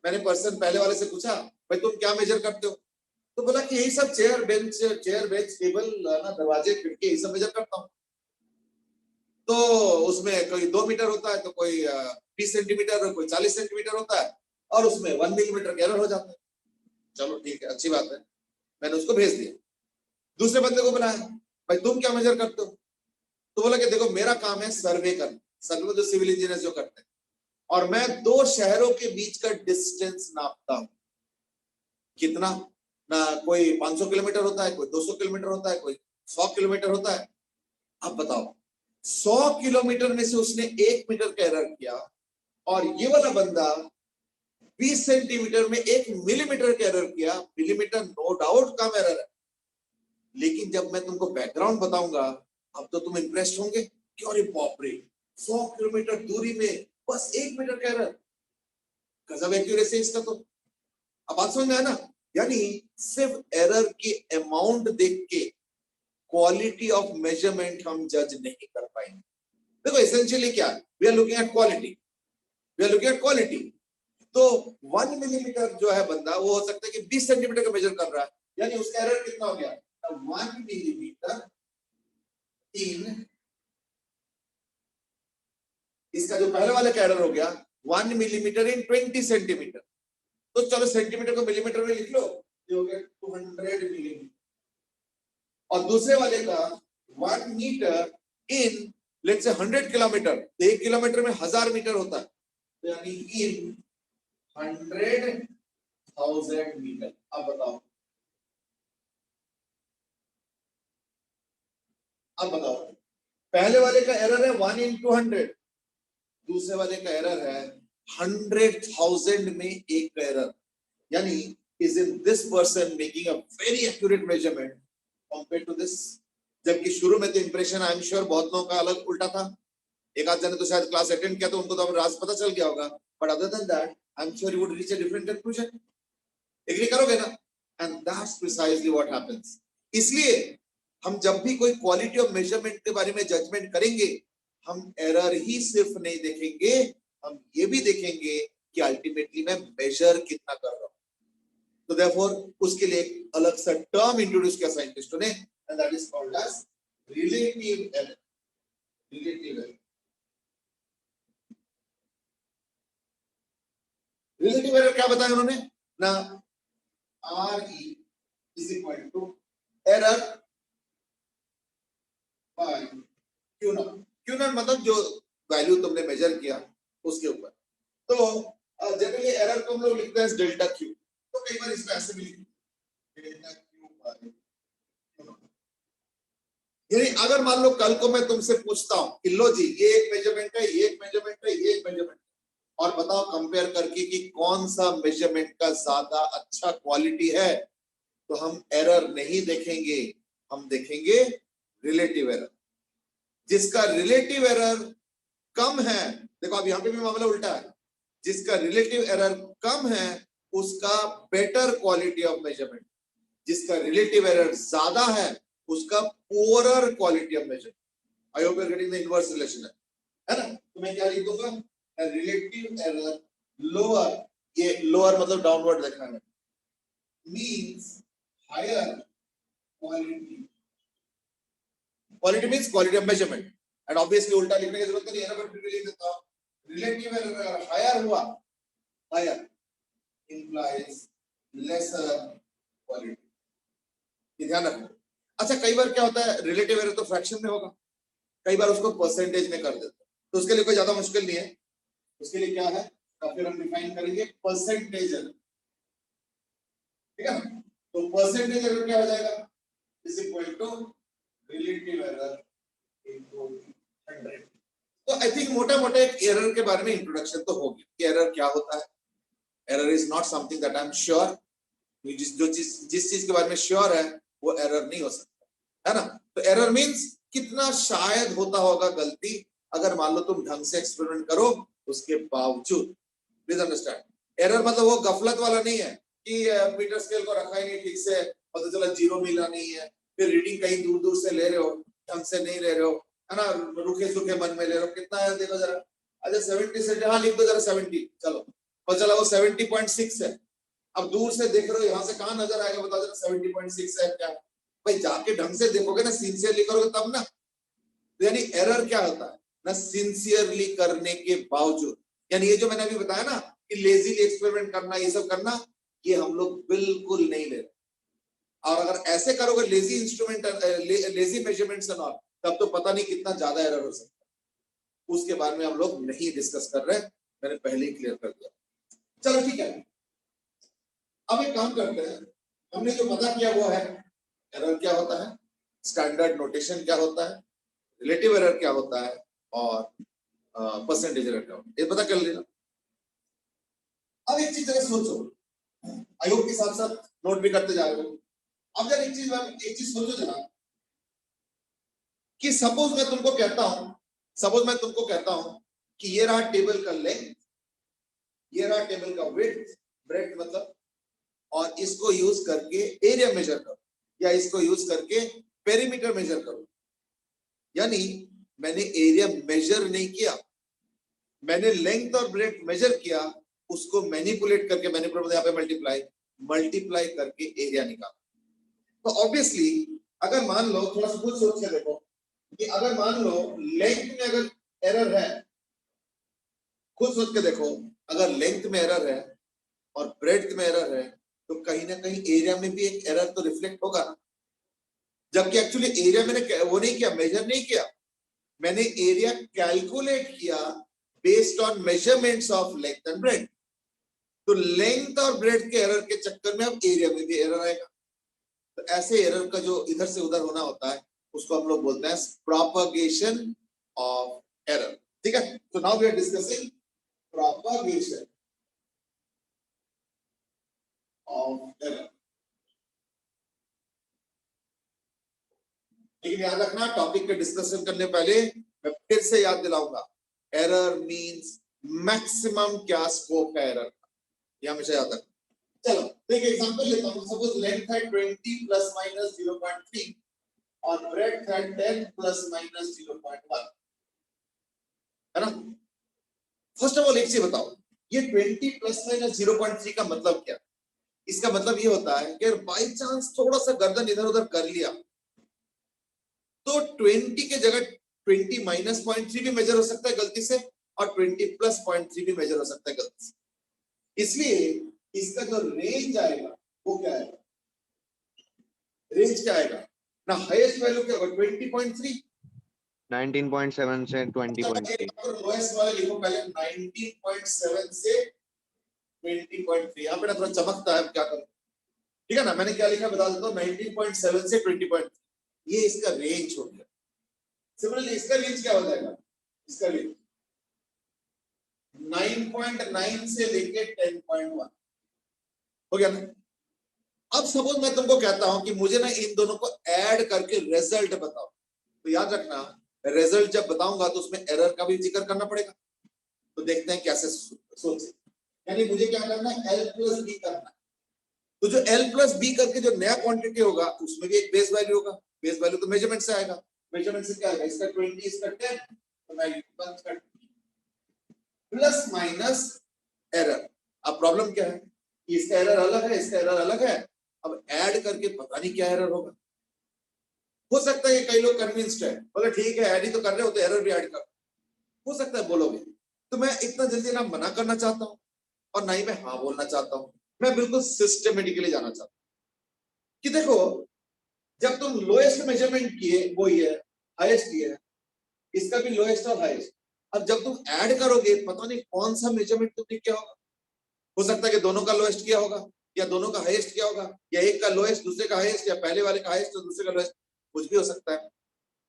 मैंने पर्सन पहले वाले से पूछा भाई तुम क्या मेजर करते हो? तो बोला कि यही सब चेयर बेंच टेबल ना, दरवाजे खिड़की यही सब मेजर करता हूँ। तो उसमें कोई 2 मीटर होता है, तो कोई 20 सेंटीमीटर, कोई 40 सेंटीमीटर होता है, और उसमें 1 मिलीमीटर एरर हो जाता है। चलो ठीक है, अच्छी बात है, मैंने उसको भेज दिया। दूसरे बंदे को बुलाया, भाई तुम क्या मेजर करते हो? तो बोला कि देखो मेरा काम है सर्वे करना, सर्वे जो सिविल इंजीनियर जो करते हैं, और मैं 2 शहरों के बीच का डिस्टेंस नापता हूं। कितना ना, कोई 500 किलोमीटर होता है, कोई 200 किलोमीटर होता है, कोई 100 किलोमीटर होता है। अब बताओ 100 किलोमीटर में से उसने 1 मीटर का एरर किया, और ये वाला बंदा 20 सेंटीमीटर में 1 मिलीमीटर का एरर किया। मिलीमीटर नो डाउट कम एरर है, लेकिन जब मैं तुमको बैकग्राउंड बताऊंगा अब तो तुम इंप्रेस्ड होंगे कि अरे बाप रे, 100 किलोमीटर दूरी में बस 1 मीटर का एरर, गजब एक्यूरेसी इसका तो। अब बात समझ में आया ना? यानी सिर्फ एरर की अमाउंट देख के क्वालिटी ऑफ मेजरमेंट हम जज नहीं कर पाएंगे। देखो एसेंशियली क्या, we are looking at quality, we are looking at quality. तो 1 मिलीमीटर जो है बंदा, वो हो सकता है कि 20 सेंटीमीटर का मेजर कर रहा है, यानी उसका एरर कितना हो गया? 1 मिलीमीटर इन, इसका जो पहले वाले का एरर हो गया 1 मिलीमीटर इन 20 सेंटीमीटर। तो चलो सेंटीमीटर को मिलीमीटर में लिख लो, ये हो गया 200 मिलीमीटर। और दूसरे वाले का 1 metre in let's say 100 kilometre, तो 1 किलोमीटर में 1000 मीटर होता है, तो यानी इन 100,000 मीटर। अब बताओ, अब बताओ, पहले वाले का एरर है 1 इन 200, दूसरे वाले का एरर है 100,000 में एक का एरर, यानी is in this person making a very accurate measurement compared to this? जबकि शुरू में तो इंप्रेशन आई एम श्योर बहुत लोगों का अलग उल्टा था, एक आध जने तो शायद क्लास अटेंड किया तो उनको तो अब राज पता चल गया होगा, but other than that I am sure you would reach a different conclusion. Agree करोगे ना? And that's precisely what happens. इसलिए हम जब भी कोई क्वालिटी ऑफ मेजरमेंट के बारे में जजमेंट करेंगे, हम एरर ही सिर्फ नहीं देखेंगे, हम ये भी देखेंगे कि अल्टीमेटली मैं मेजर कितना कर रहा हूं। तो देयरफॉर उसके लिए एक अलग सा टर्म इंट्रोड्यूस किया साइंटिस्टों ने, and that is called as relative error. Relative error, relative error क्या बताया उन्होंने ना? RE is equal to error by Q naught. Q naught मतलब जो वैल्यू तुमने मेजर किया उसके ऊपर। तो जनरली एरर को हम लोग लिखते हैं डेल्टा क्यू, तो कई बार इसको ऐसे भी लिखते हैं delta Q by Q naught. यानी अगर मान लो कल को मैं तुमसे पूछता हूं कि लो जी ये एक मेजरमेंट है, ये एक मेजरमेंट है, ये एक मेजरमेंट, और बताओ कंपेयर करके कि कौन सा मेजरमेंट का ज्यादा अच्छा क्वालिटी है, तो हम एरर नहीं देखेंगे, हम देखेंगे रिलेटिव एरर। जिसका रिलेटिव एरर कम है, देखो अब यहां पे भी मामला उल्टा है, जिसका रिलेटिव एरर कम है उसका बेटर क्वालिटी ऑफ मेजरमेंट, जिसका रिलेटिव एरर ज्यादा है उसका poorer quality of measurement. I hope you are getting the inverse relation, है ना? तो मैं क्या लिख दूंगा? रिलेटिव एरर लोअर, ये लोअर मतलब डाउनवर्ड दिखाना, means higher quality. Quality means quality of measurement, and obviously उल्टा लिखने की जरूरत नहीं है ना, बट लिख देता हूं रिलेटिव एरर अगर हायर हुआ, हायर इंप्लाइज लेसर क्वालिटी। ये ध्यान रखना। अच्छा कई बार क्या होता है, रिलेटिव एरर तो फ्रैक्शन में होगा, कई बार उसको परसेंटेज में कर देते हैं, तो उसके लिए कोई ज्यादा मुश्किल नहीं है। उसके लिए क्या है, तो फिर हम डिफाइन करेंगे परसेंटेज एरर, ठीक है ना? तो परसेंटेज एरर क्या हो जाएगा? Is equal to relative error into 100। तो आई थिंक मोटा मोटा एक एरर के बारे में इंट्रोडक्शन तो हो गया कि एरर क्या होता है। Error is not something that I am sure, जिस चीज के बारे में श्योर है वो एरर नहीं हो सकता, है ना? तो एरर मींस कितना शायद होता होगा गलती, अगर मान लो तुम ढंग से एक्सपेरिमेंट करो उसके बावजूद। प्लीज अंडरस्टैंड, एरर मतलब वो गफलत वाला नहीं है कि मीटर स्केल को रखा ही नहीं ठीक से, पता चला जीरो मिला नहीं है, फिर रीडिंग कहीं दूर दूर से ले रहे हो, ढंग से नहीं ले रहे हो, है ना, रुके सुखे मन में ले रहे हो, कितना है देखो जरा, अच्छा 70 से, हाँ लिख दो जरा 70, चलो पता चला वो 70.6 है। अब दूर से देख रहे हो, यहाँ से कहाँ नजर आएगा बताओ जरा 70.6 है क्या? भाई जाके ढंग से देखोगे ना, सिंसियरली करोगे तब ना। तो यानी एरर क्या होता है ना, सिंसियरली करने के बावजूद, यानी ये जो मैंने अभी बताया ना कि लेजीली एक्सपेरिमेंट करना, ये सब करना, ये हम लोग बिल्कुल नहीं ले रहे। और अगर ऐसे करोगे lazy instrument, lazy measurements and all, तब तो पता नहीं कितना ज्यादा एरर हो सकता है। उसके बारे में हम लोग नहीं डिस्कस कर रहे, मैंने पहले ही क्लियर कर दिया। चलो ठीक है, अब एक काम करते हैं, हमने जो पता किया वो है एरर क्या होता है, स्टैंडर्ड नोटेशन क्या होता है, रिलेटिव एरर क्या होता है, और परसेंटेज एरर क्या होता है, ये पता कर लेना। अब एक चीज जरा सोचो, आई होप के साथ साथ नोट भी करते जा रहे हो। अब जरा एक चीज सोचो जरा, कि सपोज मैं तुमको कहता हूं कि ये रहा टेबल का लेंथ, ये रहा टेबल का विड्थ, ब्रेड्थ मतलब, और इसको यूज करके एरिया मेजर करो या इसको यूज करके पेरीमीटर मेजर करो। यानी मैंने एरिया मेजर नहीं किया, मैंने लेंथ और ब्रेड्थ मेजर किया, उसको मैनिपुलेट करके, मैनिपुलेट यहाँ पे मल्टीप्लाई करके एरिया निकाला। तो ऑब्वियसली अगर मान लो, थोड़ा सा खुद सोच के देखो कि अगर मान लो लेंथ में अगर एरर है, खुद सोच के देखो, अगर लेंथ में एरर है और ब्रेड्थ में एरर है तो कहीं ना कहीं एरिया में भी एक एरर तो रिफ्लेक्ट होगा ना। जबकि एक्चुअली एरिया मैंने वो नहीं किया, मेजर नहीं किया, मैंने एरिया कैलकुलेट किया based on measurements of length and breadth. तो लेंथ और ब्रेड्थ के एरर के चक्कर में अब एरिया में भी एरर आएगा। तो ऐसे एरर का जो इधर से उधर होना होता है उसको हम लोग बोलते हैं प्रोपगेशन ऑफ एरर। ठीक है, तो now we are discussing propagation of error. लेकिन याद रखना, टॉपिक के डिस्कशन करने पहले मैं फिर से याद दिलाऊंगा, एरर मींस मैक्सिमम क्या स्कोप है एरर का, ये हमेशा याद रखना। चलो देखिए एग्जांपल लेता हूं। सपोज लेंथ है 20 प्लस माइनस 0.3 और ब्रेड्थ है 10 प्लस माइनस 0.1, है ना। फर्स्ट ऑफ ऑल एक चीज बताओ, ये 20 प्लस माइनस 0.3 का मतलब क्या? इसका मतलब ये होता है कि बाई चांस थोड़ा सा गर्दन इधर उधर कर लिया तो 20 के जगह 20 माइनस 0.3 भी मेजर हो सकता है गलती से और 20 प्लस 0.3 भी मेजर हो सकता है गलती से। इसलिए इसका जो रेंज आएगा वो क्या आएगा, रेंज क्या आएगा ना, हाईएस्ट वैल्यू क्या होगा 20.3, 19.7 से 20.3। लोएस्ट वाले लिखो पहले 19.7 से 20.3। यहाँ पे ना थोड़ा चमकता है, क्या करूं, ठीक है ना। मैंने क्या लिखा बता देता हूँ, 19.7 से 20.3, ये इसका रेंज हो गया। सिमिलरली इसका रेंज क्या हो जाएगा, इसका रेंज 9.9 से लेके 10.1 हो गया ना। अब सपोज मैं तुमको कहता हूं कि मुझे ना इन दोनों को ऐड करके रिजल्ट बताओ, तो याद रखना रिजल्ट जब बताऊंगा तो उसमें एरर का भी जिक्र करना पड़ेगा। तो देखते हैं कैसे सोचे, यानी मुझे क्या करना है, L प्लस बी करना है। तो जो L प्लस बी करके जो नया क्वांटिटी होगा उसमें भी एक बेस वैल्यू होगा, बेस वैल्यू तो मेजरमेंट से आएगा, मेजरमेंट से क्या आएगा, इसका 20 इसका 10, तो मैं लिखूंगा 30 प्लस माइनस एरर। अब प्रॉब्लम क्या है, इसका एरर अलग है, इसका एरर अलग है, अब ऐड करके पता नहीं क्या एरर होगा। हो सकता है कई लोग कन्विंस्ड है, बोले ठीक है ऐड ही तो कर रहे हो तो एरर भी ऐड कर, हो सकता है बोलोगे। तो मैं इतना जल्दी ना मना करना चाहता हूं और ना ही मैं हाँ बोलना चाहता हूं, मैं बिल्कुल सिस्टमेटिकली जाना चाहता हूं कि देखो जब तुम लोएस्ट मेजरमेंट किए वो ही है, हाईएस्ट ही है, इसका भी लोएस्ट और हाईएस्ट। अब जब तुम ऐड करोगे पता नहीं कौन सा मेजरमेंट तुमने किया होगा, हो सकता है कि दोनों का लोएस्ट किया होगा या दोनों का हाईएस्ट किया होगा या एक का लोएस्ट दूसरे का हाईएस्ट या पहले वाले का हाईएस्ट और दूसरे का लोएस्ट, कुछ भी हो सकता है।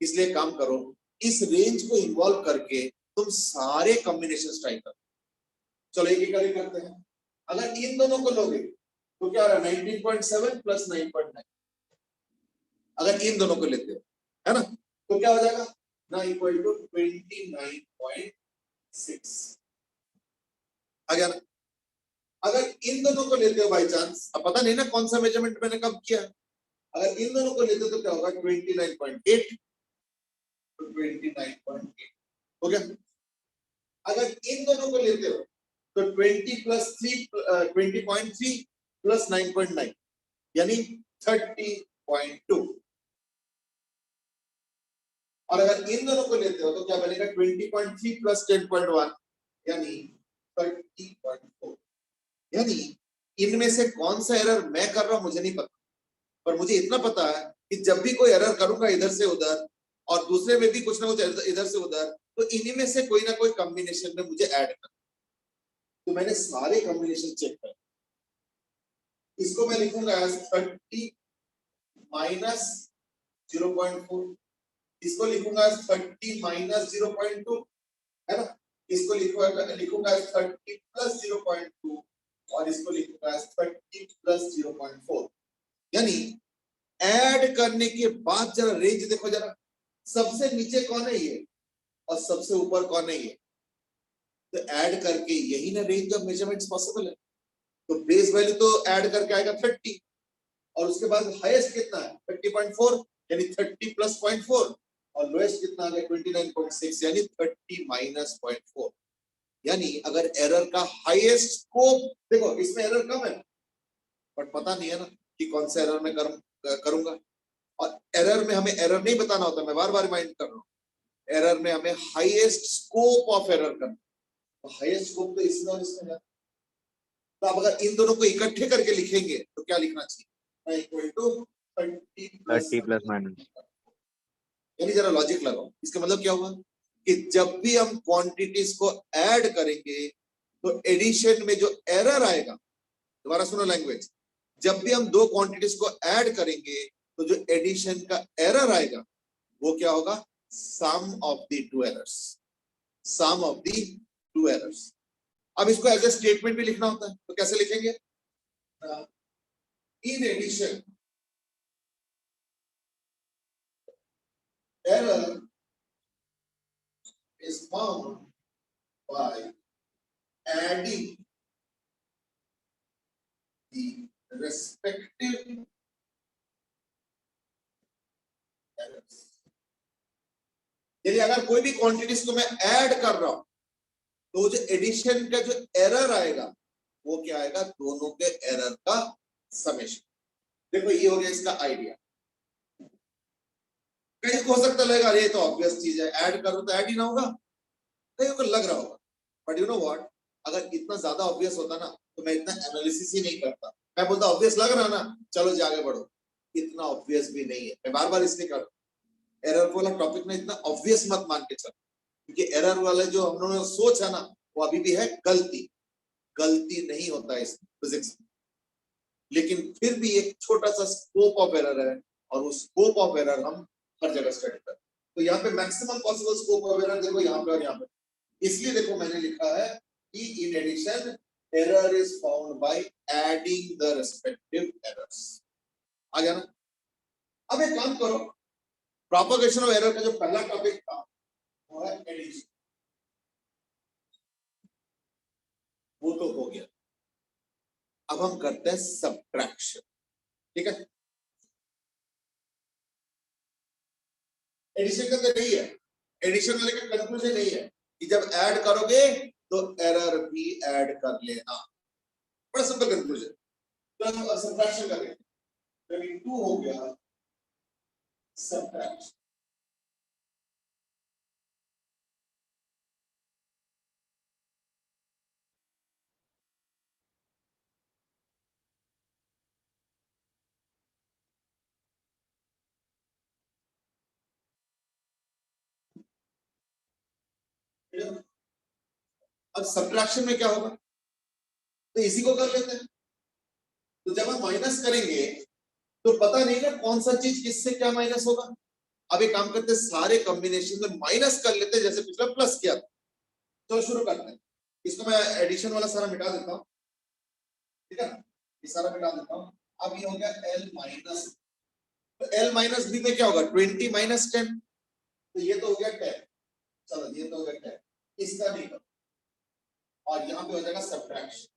इसलिए काम करो, इस रेंज को इन्वॉल्व करके तुम सारे कॉम्बिनेशन ट्राई करो। चलो एक एक करते हैं। अगर इन दोनों को लोगे तो क्या हो रहा है 19.7 प्लस 9.9, अगर इन दोनों को लेते हो है ना तो क्या हो जाएगा ना इक्वल टू 29.6 आ गया ना। अगर इन दोनों को लेते हो बाई चांस, अब पता नहीं ना कौन सा मेजरमेंट मैंने कब किया, अगर इन दोनों को लेते हो तो क्या होगा 29.8, 29.8 हो गया। अगर इन दोनों को लेते हो तो 20 प्लस 3 20.3 प्लस 9.9 यानी 30.2, और अगर इन दोनों को लेते हो तो क्या बनेगा 20.3 प्लस 10.1 यानी 30.4। यानी इनमें से कौन सा एरर मैं कर रहा हूं मुझे नहीं पता, पर मुझे इतना पता है कि जब भी कोई एरर करूंगा इधर से उधर और दूसरे में भी कुछ ना कुछ इधर से उधर, तो इन्हीं में से कोई ना कोई कॉम्बिनेशन में मुझे ऐड करना। तो मैंने सारे कॉम्बिनेशन चेक कर, इसको मैं लिखूंगा 30 माइनस 0.4, इसको लिखूंगा 30 माइनस 0.2 है ना, इसको लिखूंगा 30 प्लस 0.2 और इसको लिखूंगा 30 प्लस 0.4। यानी ऐड करने के बाद जरा रेंज देखो जरा, सबसे नीचे कौन है ये और सबसे ऊपर कौन है ये, तो ऐड करके यही ना रेंज ऑफ मेजरमेंट्स पॉसिबल है। तो बेस वैल्यू तो ऐड करके आएगा 30 और उसके बाद हाईएस्ट कितना है 30.4 यानी 30 प्लस 0.4 और लोएस्ट कितना आ गया 29.6 यानी 30 माइनस 0.4। यानी अगर एरर का हाईएस्ट स्कोप, देखो इसमें एरर कम है बट पता नहीं है ना कि कौन सा एरर में करूंगा, और एरर में हमें एरर नहीं बताना होता, मैं बार बार रिमाइंड कर रहा हूँ, एरर में हमें हाईएस्ट स्कोप ऑफ एरर करना, तो हाईएस्ट स्कोप तो इसमें और इसमें है। तो अब अगर इन दोनों को इकट्ठे करके लिखेंगे तो क्या लिखना चाहिए, इक्वल टू 30 प्लस माइनस। यानी जरा लॉजिक लगाओ, इसका मतलब क्या हुआ कि जब भी हम क्वांटिटीज को ऐड करेंगे तो एडिशन में जो एरर आएगा, दोबारा सुनो लैंग्वेज, जब भी हम दो क्वांटिटीज को ऐड करेंगे तो जो एडिशन का एरर आएगा वो क्या होगा, sum of the two errors, sum of the two errors. अब इसको एज ए स्टेटमेंट भी लिखना होता है, तो कैसे लिखेंगे, in addition error is found by adding the respective errors। यानी अगर कोई भी क्वांटिटीज को मैं ऐड कर रहा हूं तो जो एडिशन का जो एरर आएगा वो क्या आएगा, दोनों के एरर का समेशन। देखो ये हो गया इसका आइडिया। कहीं को हो सकता लगेगा ये तो ऑब्वियस चीज है, ऐड करो तो ऐड ही ना होगा, कहीं को लग रहा होगा, बट यू नो व्हाट, अगर इतना ज्यादा ऑब्वियस होता ना तो मैं इतना एनालिसिस ही नहीं करता, मैं बोलता ऑब्वियस लग रहा ना चलो जी आगे बढ़ो। इतना ऑब्वियस भी नहीं है, मैं बार बार इसलिए कर, एरर वाला टॉपिक में इतना ऑब्वियस मत मान के चलो, क्योंकि एरर वाला जो हम लोगों ने सोच है ना वो अभी भी है गलती, गलती नहीं होता है इस फिजिक्स में, लेकिन फिर भी एक छोटा सा स्कोप ऑफ एरर है और उस स्कोप ऑफ एरर हम हर जगह स्टडी करते हैं। तो यहाँ पे maximum possible scope of error देखो यहाँ पे और यहाँ पे, इसलिए देखो मैंने लिखा है कि in addition error is found by adding the respective errors. आ गया ना। अब एक काम करो, प्रोपगेशन ऑफ एरर का जो पहला टॉपिक था वो है एडिशन, वो तो हो गया। अब हम करते हैं सब्ट्रैक्शन, ठीक है। एडिशन का तो नहीं है, एडिशन वाले का कंक्लूजन नहीं है कि जब ऐड करोगे तो एरर भी ऐड कर लेना, बड़ा सिंपल कंक्लूजन। तो हम सब्ट्रैक्शन करेंगे, यानी 2 हो गया सब्ट्रैक्शन। अब सब्ट्रैक्शन में क्या होगा, तो इसी को कर लेते हैं। तो जब हम माइनस करेंगे तो पता नहीं ना कौन सा चीज किससे क्या माइनस होगा। अब एक काम करते हैं, सारे कॉम्बिनेशन में माइनस कर लेते हैं जैसे पिछला प्लस किया था। तो शुरू करते हैं, इसको मैं एडिशन वाला सारा मिटा देता हूं, ठीक है ना, ये सारा मिटा देता हूं। अब ये हो गया l माइनस, तो l माइनस b में क्या होगा 20 माइनस 10, तो ये तो हो गया 10, चलो ये तो हो गया 10, इसका नहीं कर, और यहाँ पे हो जाएगा सब्ट्रैक्शन।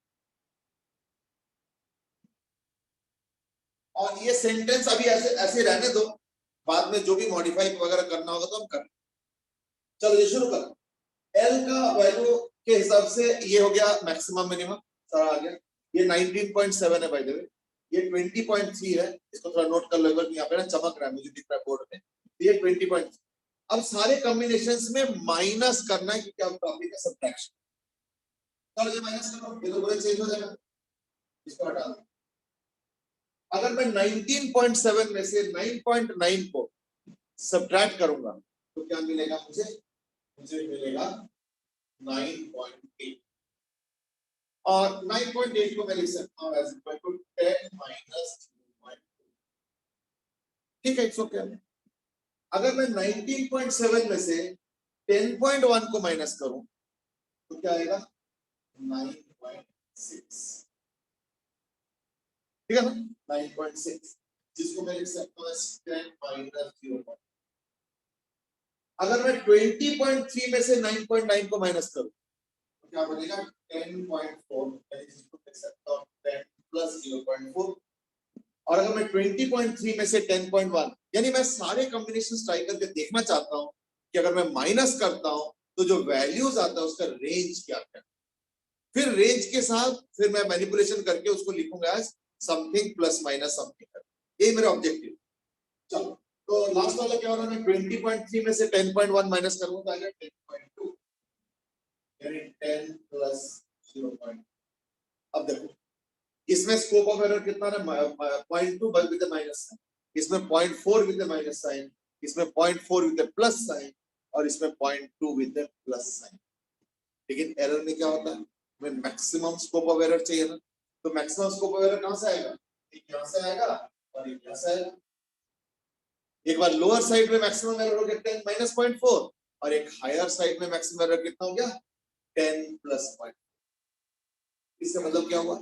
और ये सेंटेंस अभी ऐसे ऐसे रहने दो, बाद में जो भी मॉडिफाई वगैरह करना होगा तो हम कर। चलो ये शुरू करो, L का वैल्यू के हिसाब से ये हो गया मैक्सिमम मिनिमम, सारा आ गया। ये 19.7 है बाय द वे, ये 20.3 है, इसको थोड़ा नोट कर लो, यहाँ पे ना चमक रहा है मुझे दिख रहा है बोर्ड में, ये 20. अब सारे कॉम्बिनेशंस में माइनस करना है क्योंकि अब टॉपिक है सब्ट्रैक्शन। चलो ये माइनस करो, ये तो पूरा चेंज हो जाएगा, इसको हटा दो। अगर मैं 19.7 में से 9.9 को सब्ट्रैक्ट करूंगा तो क्या मिलेगा मुझे, मुझे मिलेगा 9.8, और 9.8 को मैं लिख सकता हूं एज इक्वल टू 10 माइनस 2.2, ठीक है, इट्स ओके। अगर मैं 19.7 में से 10.1 को माइनस करूं तो क्या आएगा 9.6, ठीक है ना, 9.6, जिसको मैं लिख सकता हूँ 10 माइनस 0.2, अगर मैं 20.3 में से 9.9 को माइनस करूं तो क्या बनेगा 10.4, 10 प्लस 0.4। और अगर मैं 20.3 में से 10.1, यानी मैं सारे कॉम्बिनेशन ट्राई करके देखना चाहता हूं कि अगर मैं माइनस करता हूं तो जो वैल्यूज आता है उसका रेंज क्या है। फिर रेंज के साथ फिर मैं मैनिपुलेशन करके उसको लिखूंगा as something plus minus something. ये मेरा ऑब्जेक्टिव। चलो तो लास्ट वाला क्या हो रहा है, मैं 20.3 में से 10.1 माइनस करूंगा तो आएगा 10.2, यानी 10 प्लस 0. अब देखो इसमें स्कोप ऑफ एरर कितना है, 0.2 विद माइनस साइन, इसमें 0.4 विद माइनस साइन, इसमें 0.4 विद प्लस साइन, और इसमें 0.2 विद प्लस साइन। लेकिन एरर में क्या होता है, हमें मैक्सिमम स्कोप ऑफ एरर चाहिए ना, तो मैक्सिमम स्कोप ऑफ एरर कहां से आएगा, एक यहां से आएगा और एक यहां से आएगा। एक बार लोअर साइड में मैक्सिमम एरर हो गया 10 माइनस 0.4, और एक हायर साइड में मैक्सिमम एरर कितना हो गया 10 प्लस 0.4। इसका मतलब क्या हुआ,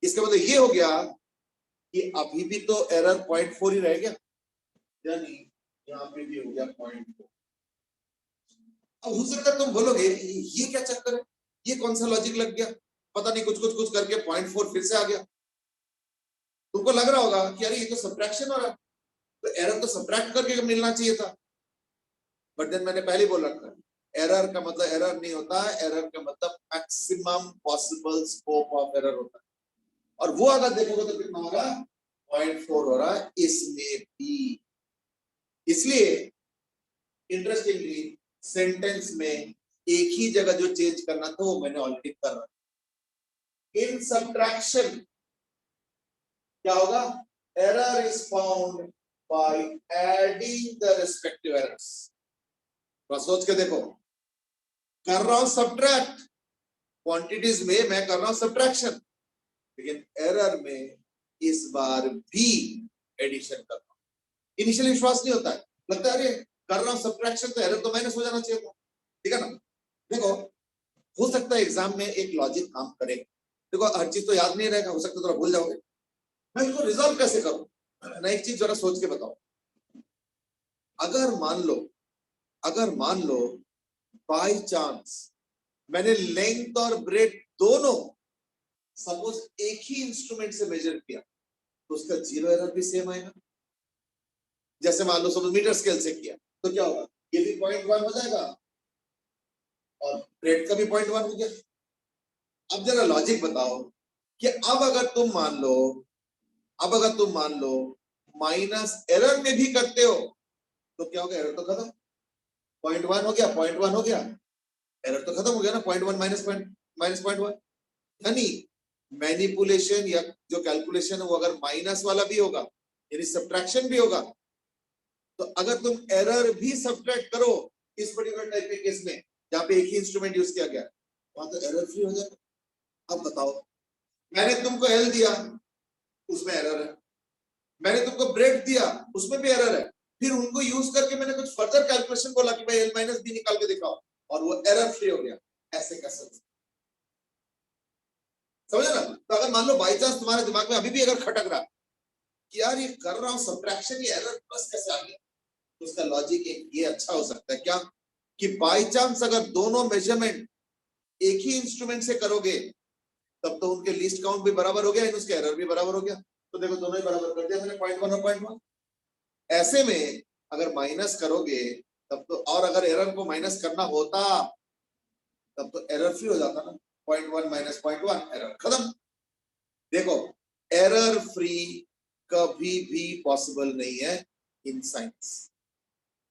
इसका मतलब ये हो गया कि अभी भी तो एरर 0.4 ही रह गया, यानी यहाँ पे भी हो गया 0.4। अब हो सकता है तुम बोलोगे ये क्या चक्कर है, ये कौन सा लॉजिक लग गया, पता नहीं कुछ करके 0.4 फिर से आ गया। तुमको लग रहा होगा कि अरे ये तो सब्ट्रैक्शन हो रहा है, तो एरर तो सब्ट्रैक्ट करके मिलना चाहिए था। बट देन मैंने पहले बोल रखा है, एरर का मतलब एरर नहीं होता है, एरर का मतलब maximum possible scope of error होता है। और वो अगर देखोगे तो कितना होगा 0.4 हो रहा है इसमें भी। इसलिए इंटरेस्टिंगली सेंटेंस में एक ही जगह जो चेंज करना था वो मैंने ऑलरेडी कर रखा। इन सब्ट्रैक्शन क्या होगा, error is found by adding the respective errors. थोड़ा सोच के देखो, कर रहा हूं सब्ट्रैक्ट, क्वांटिटीज में मैं कर रहा हूं सब्ट्रैक्शन, लेकिन एरर में इस बार भी एडिशन कर रहा हूं। इनिशियली विश्वास नहीं होता है, लगता है अरे कर रहा हूं सब्ट्रैक्शन तो एरर तो माइनस हो जाना चाहिए था, ठीक है ना। देखो हो सकता है एग्जाम में एक लॉजिक काम करे, देखो हर चीज तो याद नहीं रहेगा, हो सकता है थोड़ा भूल जाओगे, मैं इसको रिजॉल्व कैसे करूं, ना एक चीज जरा सोच के बताओ। अगर मान लो बाय चांस मैंने लेंथ और ब्रेथ दोनों सपोज एक ही इंस्ट्रूमेंट से मेजर किया, तो उसका जीरो एरर भी सेम आएगा। जैसे मान लो सपोज मीटर स्केल से किया तो क्या होगा, ये भी 0.1 हो जाएगा और ब्रेथ का भी 0.1 हो गया। अब जरा लॉजिक बताओ कि अब अगर तुम मान लो माइनस एरर में भी करते हो तो क्या होगा, एरर तो खत्म, 0.1 हो गया, 0.1 हो गया, एरर तो खत्म हो गया ना, 0.1 माइनस 0.1। यानी मैनिपुलेशन या जो कैलकुलेशन है वो अगर माइनस वाला भी होगा यानी सब्ट्रैक्शन भी होगा, तो अगर तुम एरर भी सब्ट्रैक्ट करो इस पर्टिकुलर टाइप के केस में जहां पे एक ही इंस्ट्रूमेंट यूज किया गया, वहां तो एरर फ्री हो जाएगा। अब बताओ, मैंने तुमको एल दिया उसमें एरर है, मैंने तुमको ब्रेड दिया उसमें भी एरर है, फिर उनको यूज करके मैंने कुछ फर्दर कैलकुलेशन बोला कि भाई एल माइनस बी निकाल के दिखाओ और वो एरर फ्री हो गया, ऐसे कैसे, समझे ना। तो अगर मान लो बाई चांस तुम्हारे दिमाग में अभी भी अगर खटक रहा कि यार ये कर रहा हूं सब्ट्रैक्शन, ये एरर प्लस कैसे आ गया, तो उसका लॉजिक एक ये अच्छा हो सकता है क्या कि बाई चांस अगर दोनों मेजरमेंट एक ही इंस्ट्रूमेंट से करोगे तब तो उनके लीस्ट काउंट भी बराबर हो गया, उसके एरर भी बराबर हो गया, तो देखो दोनों ही बराबर कर दिया मैंने 0.1 और 0.1। ऐसे में अगर माइनस करोगे तब तो, और अगर एरर को माइनस करना होता तब तो एरर फ्री हो जाता ना, 0.1 माइनस 0.1 एरर खत्म। देखो एरर फ्री कभी भी पॉसिबल नहीं है इन साइंस।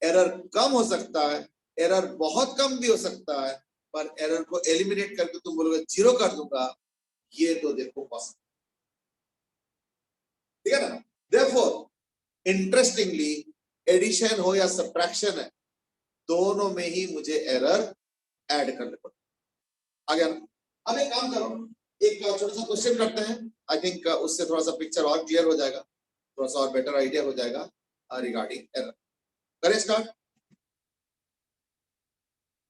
एरर कम हो सकता है, एरर बहुत कम भी हो सकता है, पर एरर को एलिमिनेट करके तुम बोलोगे जीरो कर दूंगा, ये तो देखो पॉसिबल, ठीक है ना। देयरफॉर इंटरेस्टिंगली एडिशन हो या सब्ट्रैक्शन है, दोनों में ही मुझे एरर ऐड करने पड़ते। आ गया ना। अब एक काम करो, एक छोटा सा क्वेश्चन करते हैं, आई थिंक उससे थोड़ा सा पिक्चर और क्लियर हो जाएगा, थोड़ा सा और बेटर आइडिया हो जाएगा रिगार्डिंग एरर। करें स्टार्ट।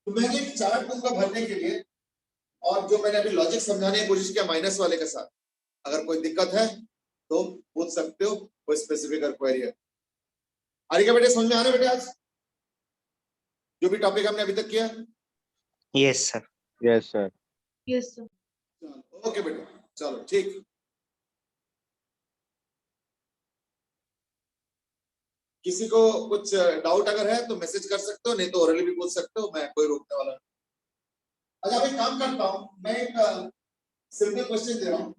तो मैंने एक चार्ट दूंगा भरने के लिए, और जो मैंने अभी लॉजिक समझाने की कोशिश किया माइनस वाले के साथ, अगर कोई दिक्कत है तो पूछ सकते हो, कोई स्पेसिफिक क्वेरी है। आरिका बेटे समझ में आ रहा है बेटे आज? जो भी टॉपिक हमने अभी तक किया? Yes sir. Yes, sir. Yes, sir. Okay बेटा, चलो ठीक। किसी को कुछ डाउट अगर है तो मैसेज कर सकते हो, नहीं तो ओरली भी पूछ सकते हो, मैं कोई रोकने वाला नहीं। अच्छा, अब एक काम करता हूं, मैं एक सिंपल क्वेश्चन दे रहा हूं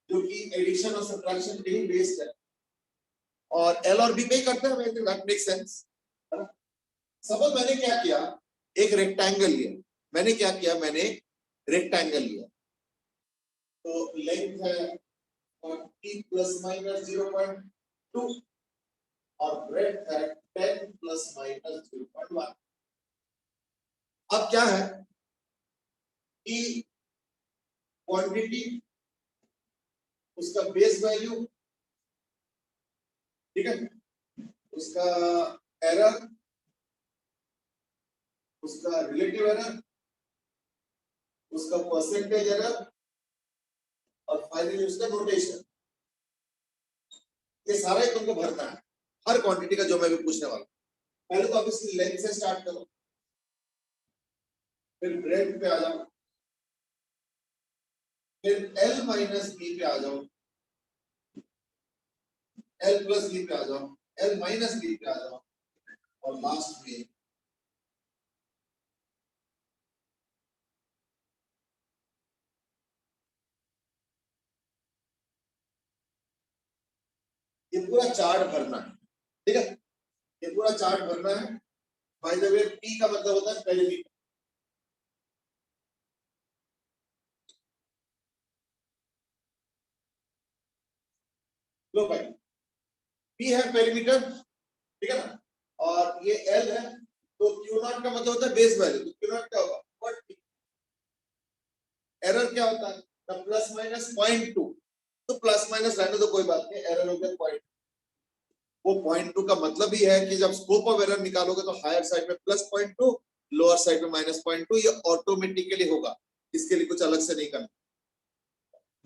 जो कि एडिशन और सब्ट्रैक्शन पे ही बेस्ड है, और एल और बी पे ही करते हैं, I think that make sense. Suppose मैंने क्या किया, एक रेक्टेंगल लिया, मैंने रेक्टेंगल लिया, तो लेंथ है 40 प्लस माइनस 0.2 और ब्रेड्थ है 10 प्लस माइनस 0.1। अब क्या है कि क्वांटिटी, उसका बेस वैल्यू, ठीक है, उसका एरर, उसका रिलेटिव एरर, उसका परसेंटेज एरर और फाइनली उसका नोटेशन, ये सारा ही तुमको भरना है, हर क्वांटिटी का जो मैं भी पूछने वाला हूं। पहले तो ऑब्वियसली लेंथ से स्टार्ट करो, फिर ब्रेड्थ पे आ जाओ, फिर L माइनस बी पे आ जाओ, L प्लस बी पे आ जाओ, L माइनस बी पे आ जाओ, और लास्ट में ये पूरा चार्ट भरना है, ठीक है, ये पूरा चार्ट भरना है। बाय द वे P का मतलब होता है पेरीमीटर। लो भाई, P है पेरीमीटर, ठीक है ना, और ये L है, तो Q नॉट का मतलब होता है बेस वैल्यू, तो Q नॉट क्या होगा, व्हाट एरर क्या होता है, प्लस माइनस 0.2, तो प्लस माइनस रहने तो कोई बात नहीं, एरर हो गया 0.2। वो 0.2 का मतलब ही है कि जब स्कोप ऑफ एरर निकालोगे तो हायर साइड में प्लस 0.2, लोअर साइड में माइनस 0.2, ये ऑटोमेटिकली होगा, इसके लिए कुछ अलग से नहीं करना।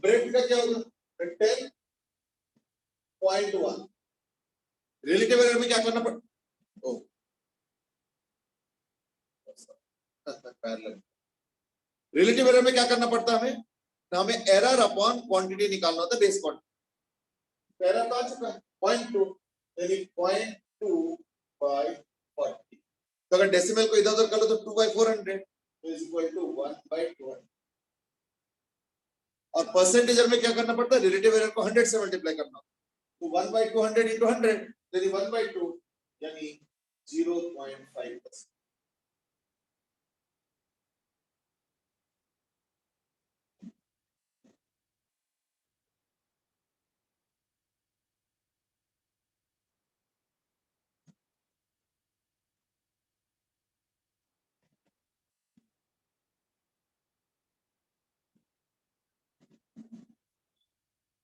ब्रेड्थ का क्या होगा, 10.1। रिलेटिव एरर में क्या करना पड़, रिलेटिव एरर में क्या करना पड़ता है हमें एरर अपॉन क्वांटिटी निकालना होता है, बेस क्वांटिटी। एरर तो आ चुका है 0.2, यानी 0.2 बाय 40। तो अगर डेसिमल को इधर उधर कर लो तो 2/400 इज इक्वल टू 1/200। और परसेंटेज में क्या करना पड़ता है, रिलेटिव एरर को 100 से मल्टीप्लाई करना, तो 1/200 into 100 यानी 1/2 यानी 0.5%।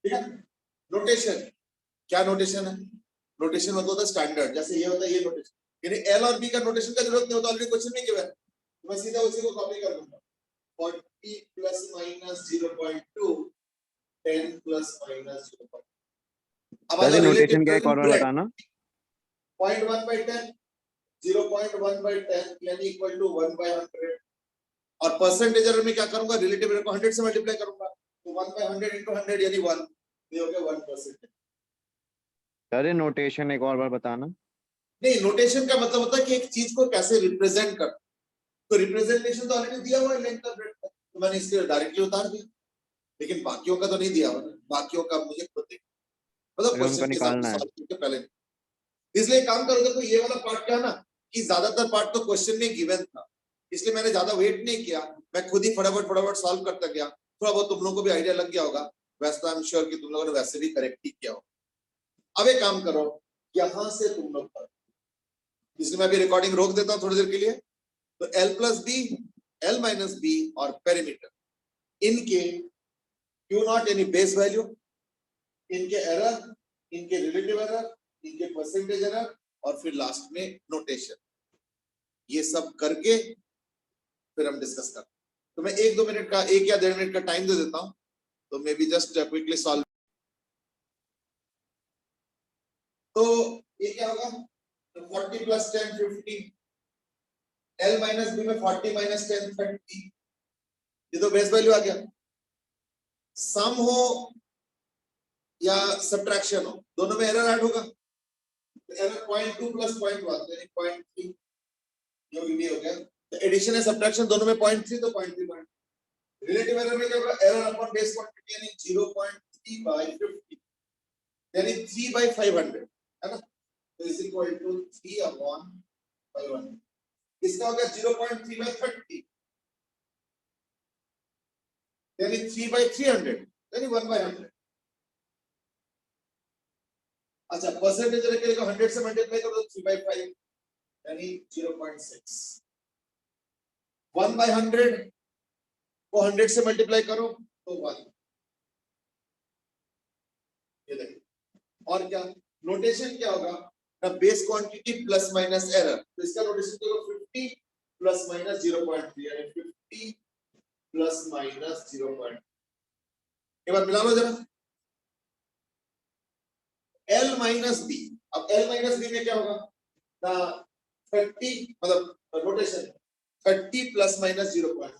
ठीक है, नोटेशन, क्या नोटेशन है, नोटेशन मतलब होता है स्टैंडर्ड, जैसे ये होता है ये नोटेशन, यानी एल और बी का नोटेशन का जरूरत नहीं होता, ऑलरेडी क्वेश्चन में गिवन है, मैं सीधा उसी को कॉपी कर दूंगा। 40 प्लस माइनस 0.2 10 प्लस माइनस 0.2। अब सर नोटेशन क्या है, एक और बार बताना। 0.1/10 0.1/10 यानी इक्वल टू 1/100। और परसेंटेज एरर में क्या करूंगा, रिलेटिव एरर को 100 से मल्टीप्लाई करूंगा, तो 1/100 into 100 यानी 1, ये हो गया 1%। सर नोटेशन एक और बार बताना। नहीं, नोटेशन का मतलब होता है कि एक चीज को कैसे रिप्रेजेंट कर, तो रिप्रेजेंटेशन तो ऑलरेडी दिया हुआ है लेंथ और ब्रेड्थ का, तो मैंने इसके डायरेक्टली उतार दिया, लेकिन बाकियों का तो नहीं दिया हुआ, बाकियों का मुझे खुद देखना, मतलब क्वेश्चन के हिसाब से सॉल्व करके पहले। इसलिए काम करो, देखो ये वाला पार्ट क्या है ना, कि ज्यादातर पार्ट तो क्वेश्चन में गिवन था, इसलिए मैंने ज्यादा वेट नहीं किया, मैं खुद ही फटाफट सॉल्व करता गया, थोड़ा बहुत तुम लोगों को भी आइडिया लग गया होगा, वैसे आई एम श्योर कि तुम लोगों ने वैसे भी करेक्ट ही किया होगा। अब एक काम करो, यहां से तुम लोग पढ़ो, इसलिए मैं अभी रिकॉर्डिंग रोक देता हूं थोड़ी देर के लिए। तो L plus B, L minus B और पेरीमीटर, इनके Q नॉट यानी बेस वैल्यू, इनके एरर, इनके रिलेटिव एरर, इनके परसेंटेज एरर, और फिर लास्ट में नोटेशन, ये सब करके फिर हम डिस्कस करते हैं। तो मैं 1-2 मिनट का, 1 या 1.5 मिनट का टाइम दे देता हूं, तो may be just quickly solve. तो ये क्या होगा, 40 प्लस 10 50, L माइनस बी में 40 माइनस 10 30, ये तो बेस वैल्यू आ गया। सम हो या सब्ट्रैक्शन हो, दोनों में एरर ऐड होगा। एरर 0.2 प्लस 0.1 यानी 0.3, ये भी हो गया। तो एडिशन है सब्ट्रैक्शन दोनों में 0.3 तो 0.3। रिलेटिव एरर में क्या होगा, एरर अपॉन बेस क्वांटिटी यानी 0.3 by 50 यानी 3 by 500 है ना, तो इज इक्वल टू 3 अपॉन 500। इसका होगा 0.3 by 30 यानी 3 by 300 यानी 1 by 100। अच्छा परसेंटेज रखेगा 100 से मल्टीप्लाई करो तो 3 by 5 यानी 0.6। 1 by 100 को 100 से मल्टीप्लाई करो तो 1। ये देखिए, और क्या नोटेशन क्या होगा ना, base quantity plus minus error, तो इसका नोटेशन देखो 50 प्लस माइनस 0.3 यानी 50 प्लस माइनस 0.3। एक बार मिला लो जरा, L माइनस बी। अब L माइनस बी में क्या होगा ना, 30 मतलब नोटेशन 30 प्लस माइनस 0.1।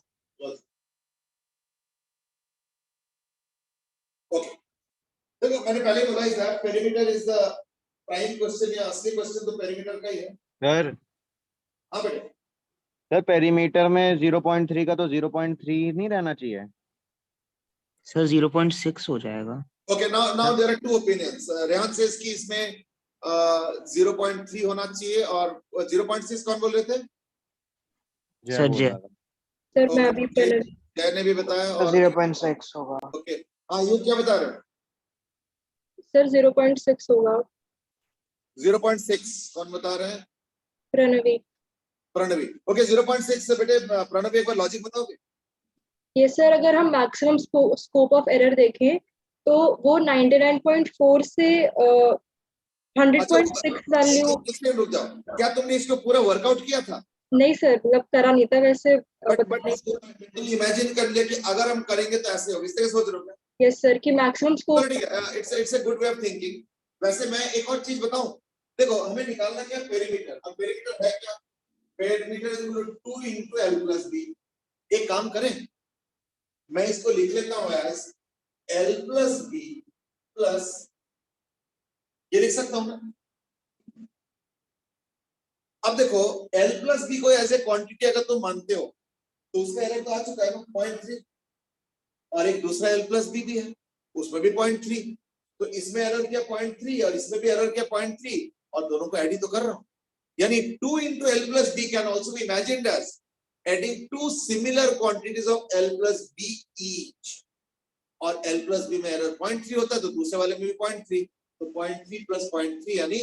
ओके देखो मैंने पहले बोला इस that perimeter is the prime question या असली क्वेश्चन तो पेरीमीटर का ही है। सर हाँ बेटे, सर पेरीमीटर में 0.3 का तो 0.3 नहीं रहना चाहिए। सर 0.6 हो जाएगा। okay now there are two opinions। Rehan says कि इसमें 0.3 होना चाहिए और 0.6 कौन बोल रहे थे? जय सर बोल जय। रहा था। सर मैं अभी जय प्रणव। जय ने भी बताया और 0.6 होगा। ओके हाँ ये क्या बता रहे हो? सर 0.6 होगा। 0.6 कौन बता रहे हैं? प्रणवी। प्रणवी। ओके 0.6 से बेटे प्रणवी एक बार लॉजिक बताओगे? ये सर अगर हम मैक्सिमम स्कोप ऑफ एरर देखें तो वो 99.4 से 100.6 वैल्यू। एक सेकंड रुक जाओ, क्या तुमने इसको पूरा वर्कआउट किया था? नहीं सर, मतलब करा नहीं था वैसे। बट तुम इमेजिन कर लिया कि अगर हम करेंगे तो ऐसे होगा, इस तरह सोच रहे हो क्या? यस सर कि मैक्सिमम स्कोप। ठीक है, it's a good way of thinking. वैसे मैं एक और चीज बताऊं, देखो हमें निकालना क्या पेरीमीटर। अब पेरीमीटर है क्या, perimeter is equal to 2 into L plus B। एक काम करें, मैं इसको लिख लेता हूं as L plus B plus, ये लिख सकता हूं ना। अब देखो L plus B को एज ए क्वांटिटी अगर तुम मानते हो तो उसका एरर तो आ चुका है ना 0.3, और एक दूसरा L plus B भी है उसमें भी 0.3, तो इसमें एरर क्या 0.3 और इसमें भी एरर क्या 0.3, और दोनों को ऐड ही तो कर रहा हूं। यानी 2 into L plus B can also be imagined as adding two similar quantities of L plus B each। और L plus B में एरर 0.3 होता है तो दूसरे वाले में भी 0.3, तो 0.3 plus 0.3 यानी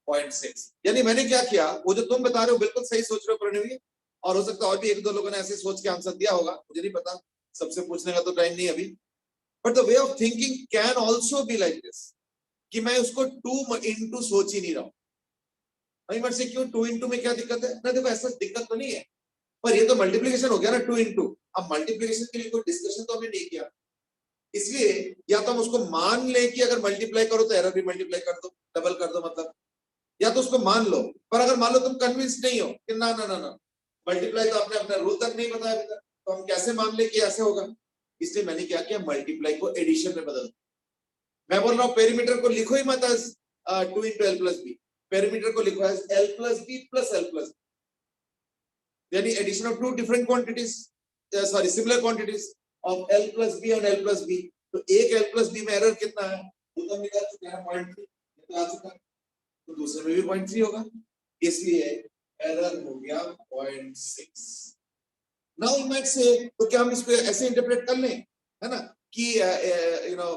0.6। यानी मैंने क्या किया, वो जो तुम बता रहे हो बिल्कुल सही सोच रहे हो प्रणवी, और हो सकता है और भी एक दो लोगों ने ऐसे सोच के आंसर दिया होगा, मुझे नहीं पता, सबसे पूछने का तो टाइम नहीं अभी। But the way of thinking can also be like this, कि मैं उसको 2 into सोच ही नहीं रहा हूं। मत से क्यों 2 into में क्या दिक्कत है ना, देखो ऐसा दिक्कत तो नहीं है, पर ये तो मल्टीप्लिकेशन हो गया ना 2 into। अब मल्टीप्लिकेशन के लिए कोई डिस्कशन तो हमने नहीं किया, इसलिए या तो हम उसको मान ले कि अगर मल्टीप्लाई करो तो एरर भी मल्टीप्लाई कर दो, डबल कर दो मतलब, या तो उसको मान लो। पर अगर मान लो तुम कन्विंस नहीं हो कि ना ना ना ना मल्टीप्लाई तो आपने अपना रूल तक नहीं बताया अभी तक, तो हम कैसे मान ले कि ऐसे होगा। इसलिए मैंने क्या किया, मल्टीप्लाई को एडिशन में बदल। मैं बोल रहा हूँ पेरीमीटर को लिखो ही मत as 2 into L plus B, perimeter को लिखो as L plus B plus L plus B, यानी addition of 2 different quantities, sorry similar quantities of L plus B and L plus B। तो एक L plus B में error कितना है, वो तो निकाल चुके हैं 0.3, तो आ चुका है, तो दूसरे में भी 0.3 होगा, इसलिए एरर हो गया 0.6। नाउ यू माइट से, तो क्या हम इसको ऐसे इंटरप्रेट कर लें, है ना, कि यू नो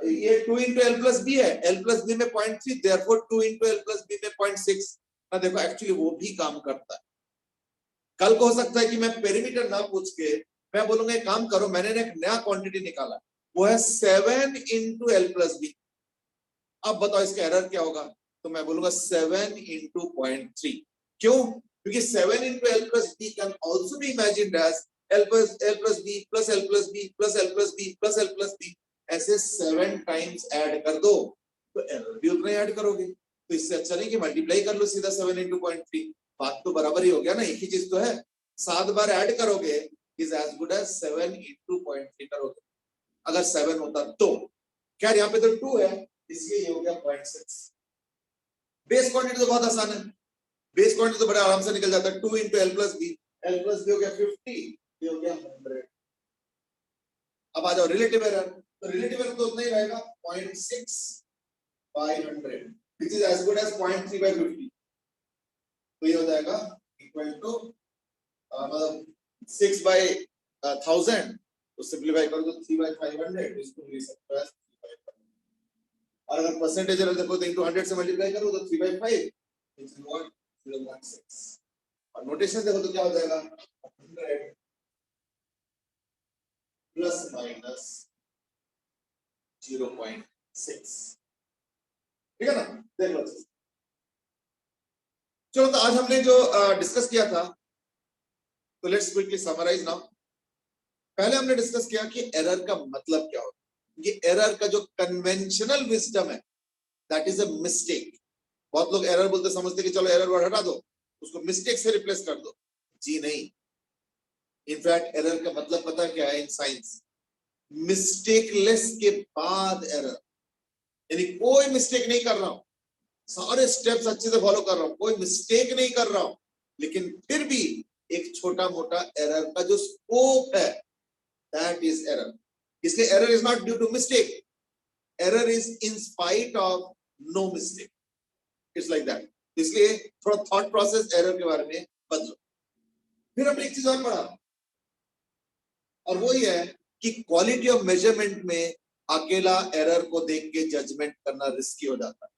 ये 2 into L plus B है, L plus B में 0.3, therefore 2 into L plus B में 0.6। ना देखो एक्चुअली वो भी काम करता है। कल को हो सकता है कि मैं पेरीमीटर ना पूछ के मैं बोलूंगा एक काम करो, मैंने एक नया क्वांटिटी निकाला, वो है 7 into L plus B। अब बताओ इसका एरर क्या होगा, तो मैं बोलूंगा 7 into 0.3। क्यों? क्योंकि 7 into L plus B can also be imagined as L plus B plus L plus B plus L plus B plus L plus B। ऐसे 7 टाइम्स ऐड कर दो तो एरर भी उतना ऐड करोगे, तो इससे अच्छा नहीं कि मल्टीप्लाई कर लो सीधा 7 into 0.3। बात तो बराबर ही हो गया ना, एक ही चीज तो है। 7 बार ऐड करोगे is as good as 7 into 0.3 करोगे, अगर 7 होता तो। खैर यहाँ पे तो 2 है, इसलिए ये हो गया 0.6। बेस क्वांटिटी तो बहुत आसान है, बेस क्वांटिटी तो बड़े आराम से निकल जाता है। 2 into L plus B, L plus B हो गया 50, ये हो गया 100। अब आ जाओ रिलेटिव एरर, तो रिलेटिव एरर तो उतना ही रहेगा 0.6 by 100 which is as good as 0.3 by 50। तो ये हो जाएगा इक्वल टू मतलब 6 by 1000, तो सिंपलीफाई करो तो 3 by 500, इसको ले सकते हैं 3 by 500। और अगर परसेंटेज एरर देखो तो इनटू 100 से मल्टीप्लाई करो तो 3 by 5 which is what 0.6। और नोटेशन देखो तो क्या हो जाएगा 100 प्लस माइनस 0.6, ठीक है ना। देख लो, चलो तो आज हमने जो डिस्कस किया था, तो लेट्स क्विकली समराइज नाउ। पहले हमने डिस्कस किया कि एरर का मतलब क्या होता है। ये एरर का जो कन्वेंशनल विजडम है दैट इज अ मिस्टेक। बहुत लोग एरर बोलते समझते कि चलो एरर वर्ड हटा दो, उसको मिस्टेक से रिप्लेस कर दो। जी नहीं, इनफैक्ट एरर का मतलब पता क्या है इन साइंस, मिस्टेकलेस के बाद एरर, यानी कोई मिस्टेक नहीं कर रहा हूं, सारे स्टेप्स अच्छे से फॉलो कर रहा हूं, कोई मिस्टेक नहीं कर रहा हूं, लेकिन फिर भी एक छोटा मोटा एरर का जो स्कोप है दैट इज एरर। इसलिए error is not due to mistake, error is in spite of no mistake, it's like that. इसलिए थोड़ा थॉट प्रोसेस एरर के बारे में बदलो। फिर हमने एक चीज और पढ़ा, और वो ये है कि क्वालिटी ऑफ मेजरमेंट में अकेला एरर को देख के जजमेंट करना रिस्की हो जाता है।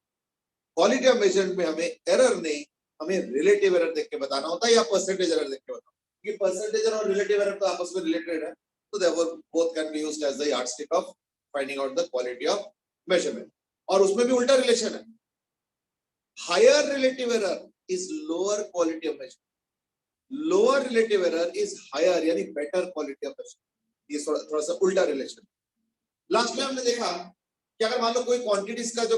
क्वालिटी ऑफ मेजरमेंट में हमें एरर नहीं, हमें रिलेटिव एरर देख के बताना होता है, या परसेंटेज एरर देख के बताना, क्योंकि परसेंटेज एरर और रिलेटिव एरर तो आपस में रिलेटेड है, तो therefore both can be used as the yardstick of finding out the quality of measurement. और उसमें भी उल्टा रिलेशन है, higher relative error is lower quality of measurement, lower relative error is higher यानी बेटर क्वालिटी ऑफ मेजरमेंट। ये थोड़ा सा उल्टा रिलेशन। लास्ट में हमने देखा कि अगर मान लो कोई क्वांटिटीज का जो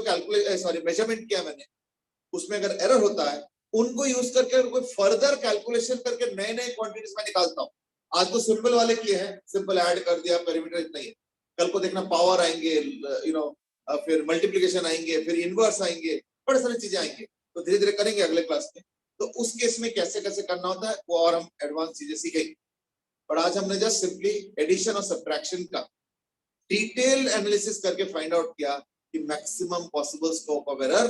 मेजरमेंट किया मैंने, उसमें अगर एरर होता है, उनको यूज करके अगर कोई फर्दर कैलकुलेशन करके नए नए क्वांटिटीज में निकालता हूं। आज तो सिंपल वाले किए हैं, सिंपल ऐड कर दिया, पेरीमीटर इतना ही है। कल को देखना पावर आएंगे, फिर मल्टीप्लीकेशन आएंगे, फिर इनवर्स आएंगे, बड़े सारी चीजें आएंगे, तो धीरे धीरे करेंगे अगले क्लास में। तो उस केस में कैसे कैसे करना होता है वो और हम एडवांस चीजें सीखेंगे। पर आज हमने जस्ट सिंपली एडिशन और सब्ट्रैक्शन का डिटेल एनालिसिस करके फाइंड आउट किया कि maximum possible scope of error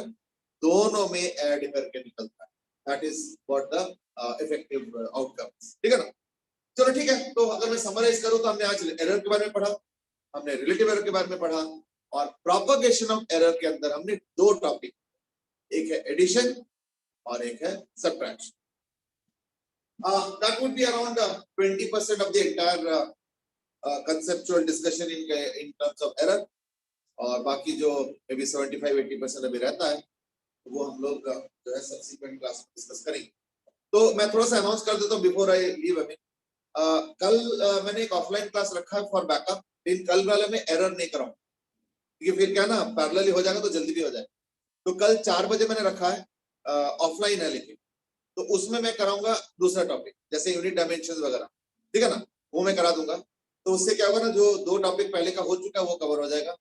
दोनों में ऐड करके निकलता है। That is what the effective outcome, ठीक है ना। चलो ठीक है, तो अगर मैं समराइज करूं तो हमने आज एरर के बारे में पढ़ा, हमने रिलेटिव एरर के बारे में पढ़ा, और प्रोपगेशन ऑफ एरर के अंदर हमने दो टॉपिक, एक है एडिशन और एक है subtraction. That would be around 20% of the entire conceptual discussion in terms of error, और बाकी जो मे बी 75-80% अभी रहता है वो हम लोग जो है सब्सिक्वेंट क्लास में डिस्कस करेंगे। तो मैं थोड़ा सा अनाउंस कर देता हूँ बिफोर आई लीव। कल मैंने एक ऑफलाइन क्लास रखा है फॉर बैकअप, लेकिन कल वाले में एरर नहीं कराऊंगा, क्योंकि फिर क्या ना पैरेलल हो जाएगा तो जल्दी भी हो जाएगा। तो कल 4 बजे मैंने रखा है, ऑफलाइन है लेकिन, तो उसमें मैं कराऊंगा दूसरा टॉपिक, जैसे यूनिट डायमेंशंस वगैरह, ठीक है ना, वो मैं करा दूंगा। तो उससे क्या होगा ना, जो 2 टॉपिक पहले का हो चुका है वो कवर हो जाएगा।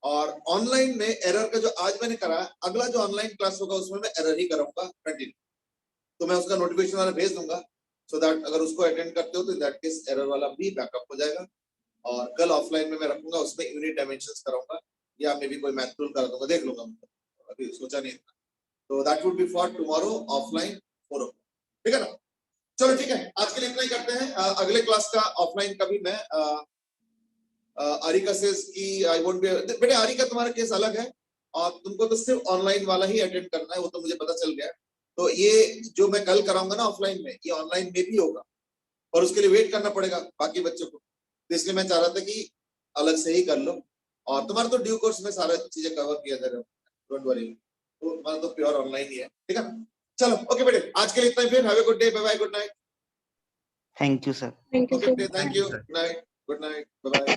और ऑनलाइन में एरर का जो आज मैंने करा है, अगला जो ऑनलाइन क्लास होगा उसमें मैं एरर ही कराऊंगा कंटिन्यू। तो मैं उसका नोटिफिकेशन वाला भेज दूंगा, सो दैट अगर उसको अटेंड करते हो तो इन दैट केस एरर वाला भी बैकअप हो जाएगा। और कल ऑफलाइन में मैं रखूंगा, उसमें यूनिट डायमेंशंस कराऊंगा, या मे बी कोई मैथ टूल करा दूंगा, देख लूंगा, अभी सोचा नहीं। तो that would be for tomorrow offline 4 o'clock, ठीक है ना। चलो ठीक है, आज के लिए इतना ही करते हैं। अगले क्लास का ऑफलाइन का भी मैं आरिका सेज की आई वोंट बी, बेटे आरिका तुम्हारा केस अलग है और तुमको तो सिर्फ ऑनलाइन वाला ही अटेंड करना है, वो तो मुझे पता चल गया है। तो ये जो मैं कल कराऊंगा ना ऑफलाइन में, ये ऑनलाइन में भी होगा, और उसके लिए वेट करना पड़ेगा बाकी बच्चों को। तो इसलिए मैं चाह रहा था कि अलग से ही कर लो, और तुम्हारा तो ड्यू कोर्स में सारा चीजें कवर किया जा रहा है, डोंट वरी। तो तुम्हारा तो प्योर ऑनलाइन ही है, ठीक है ना। चलो ओके बेटे, आज के लिए इतना ही। फिर have a good day, bye bye, good night. Thank you sir. Thank you, okay sir. बेटे, thank you, good night, good night, bye bye.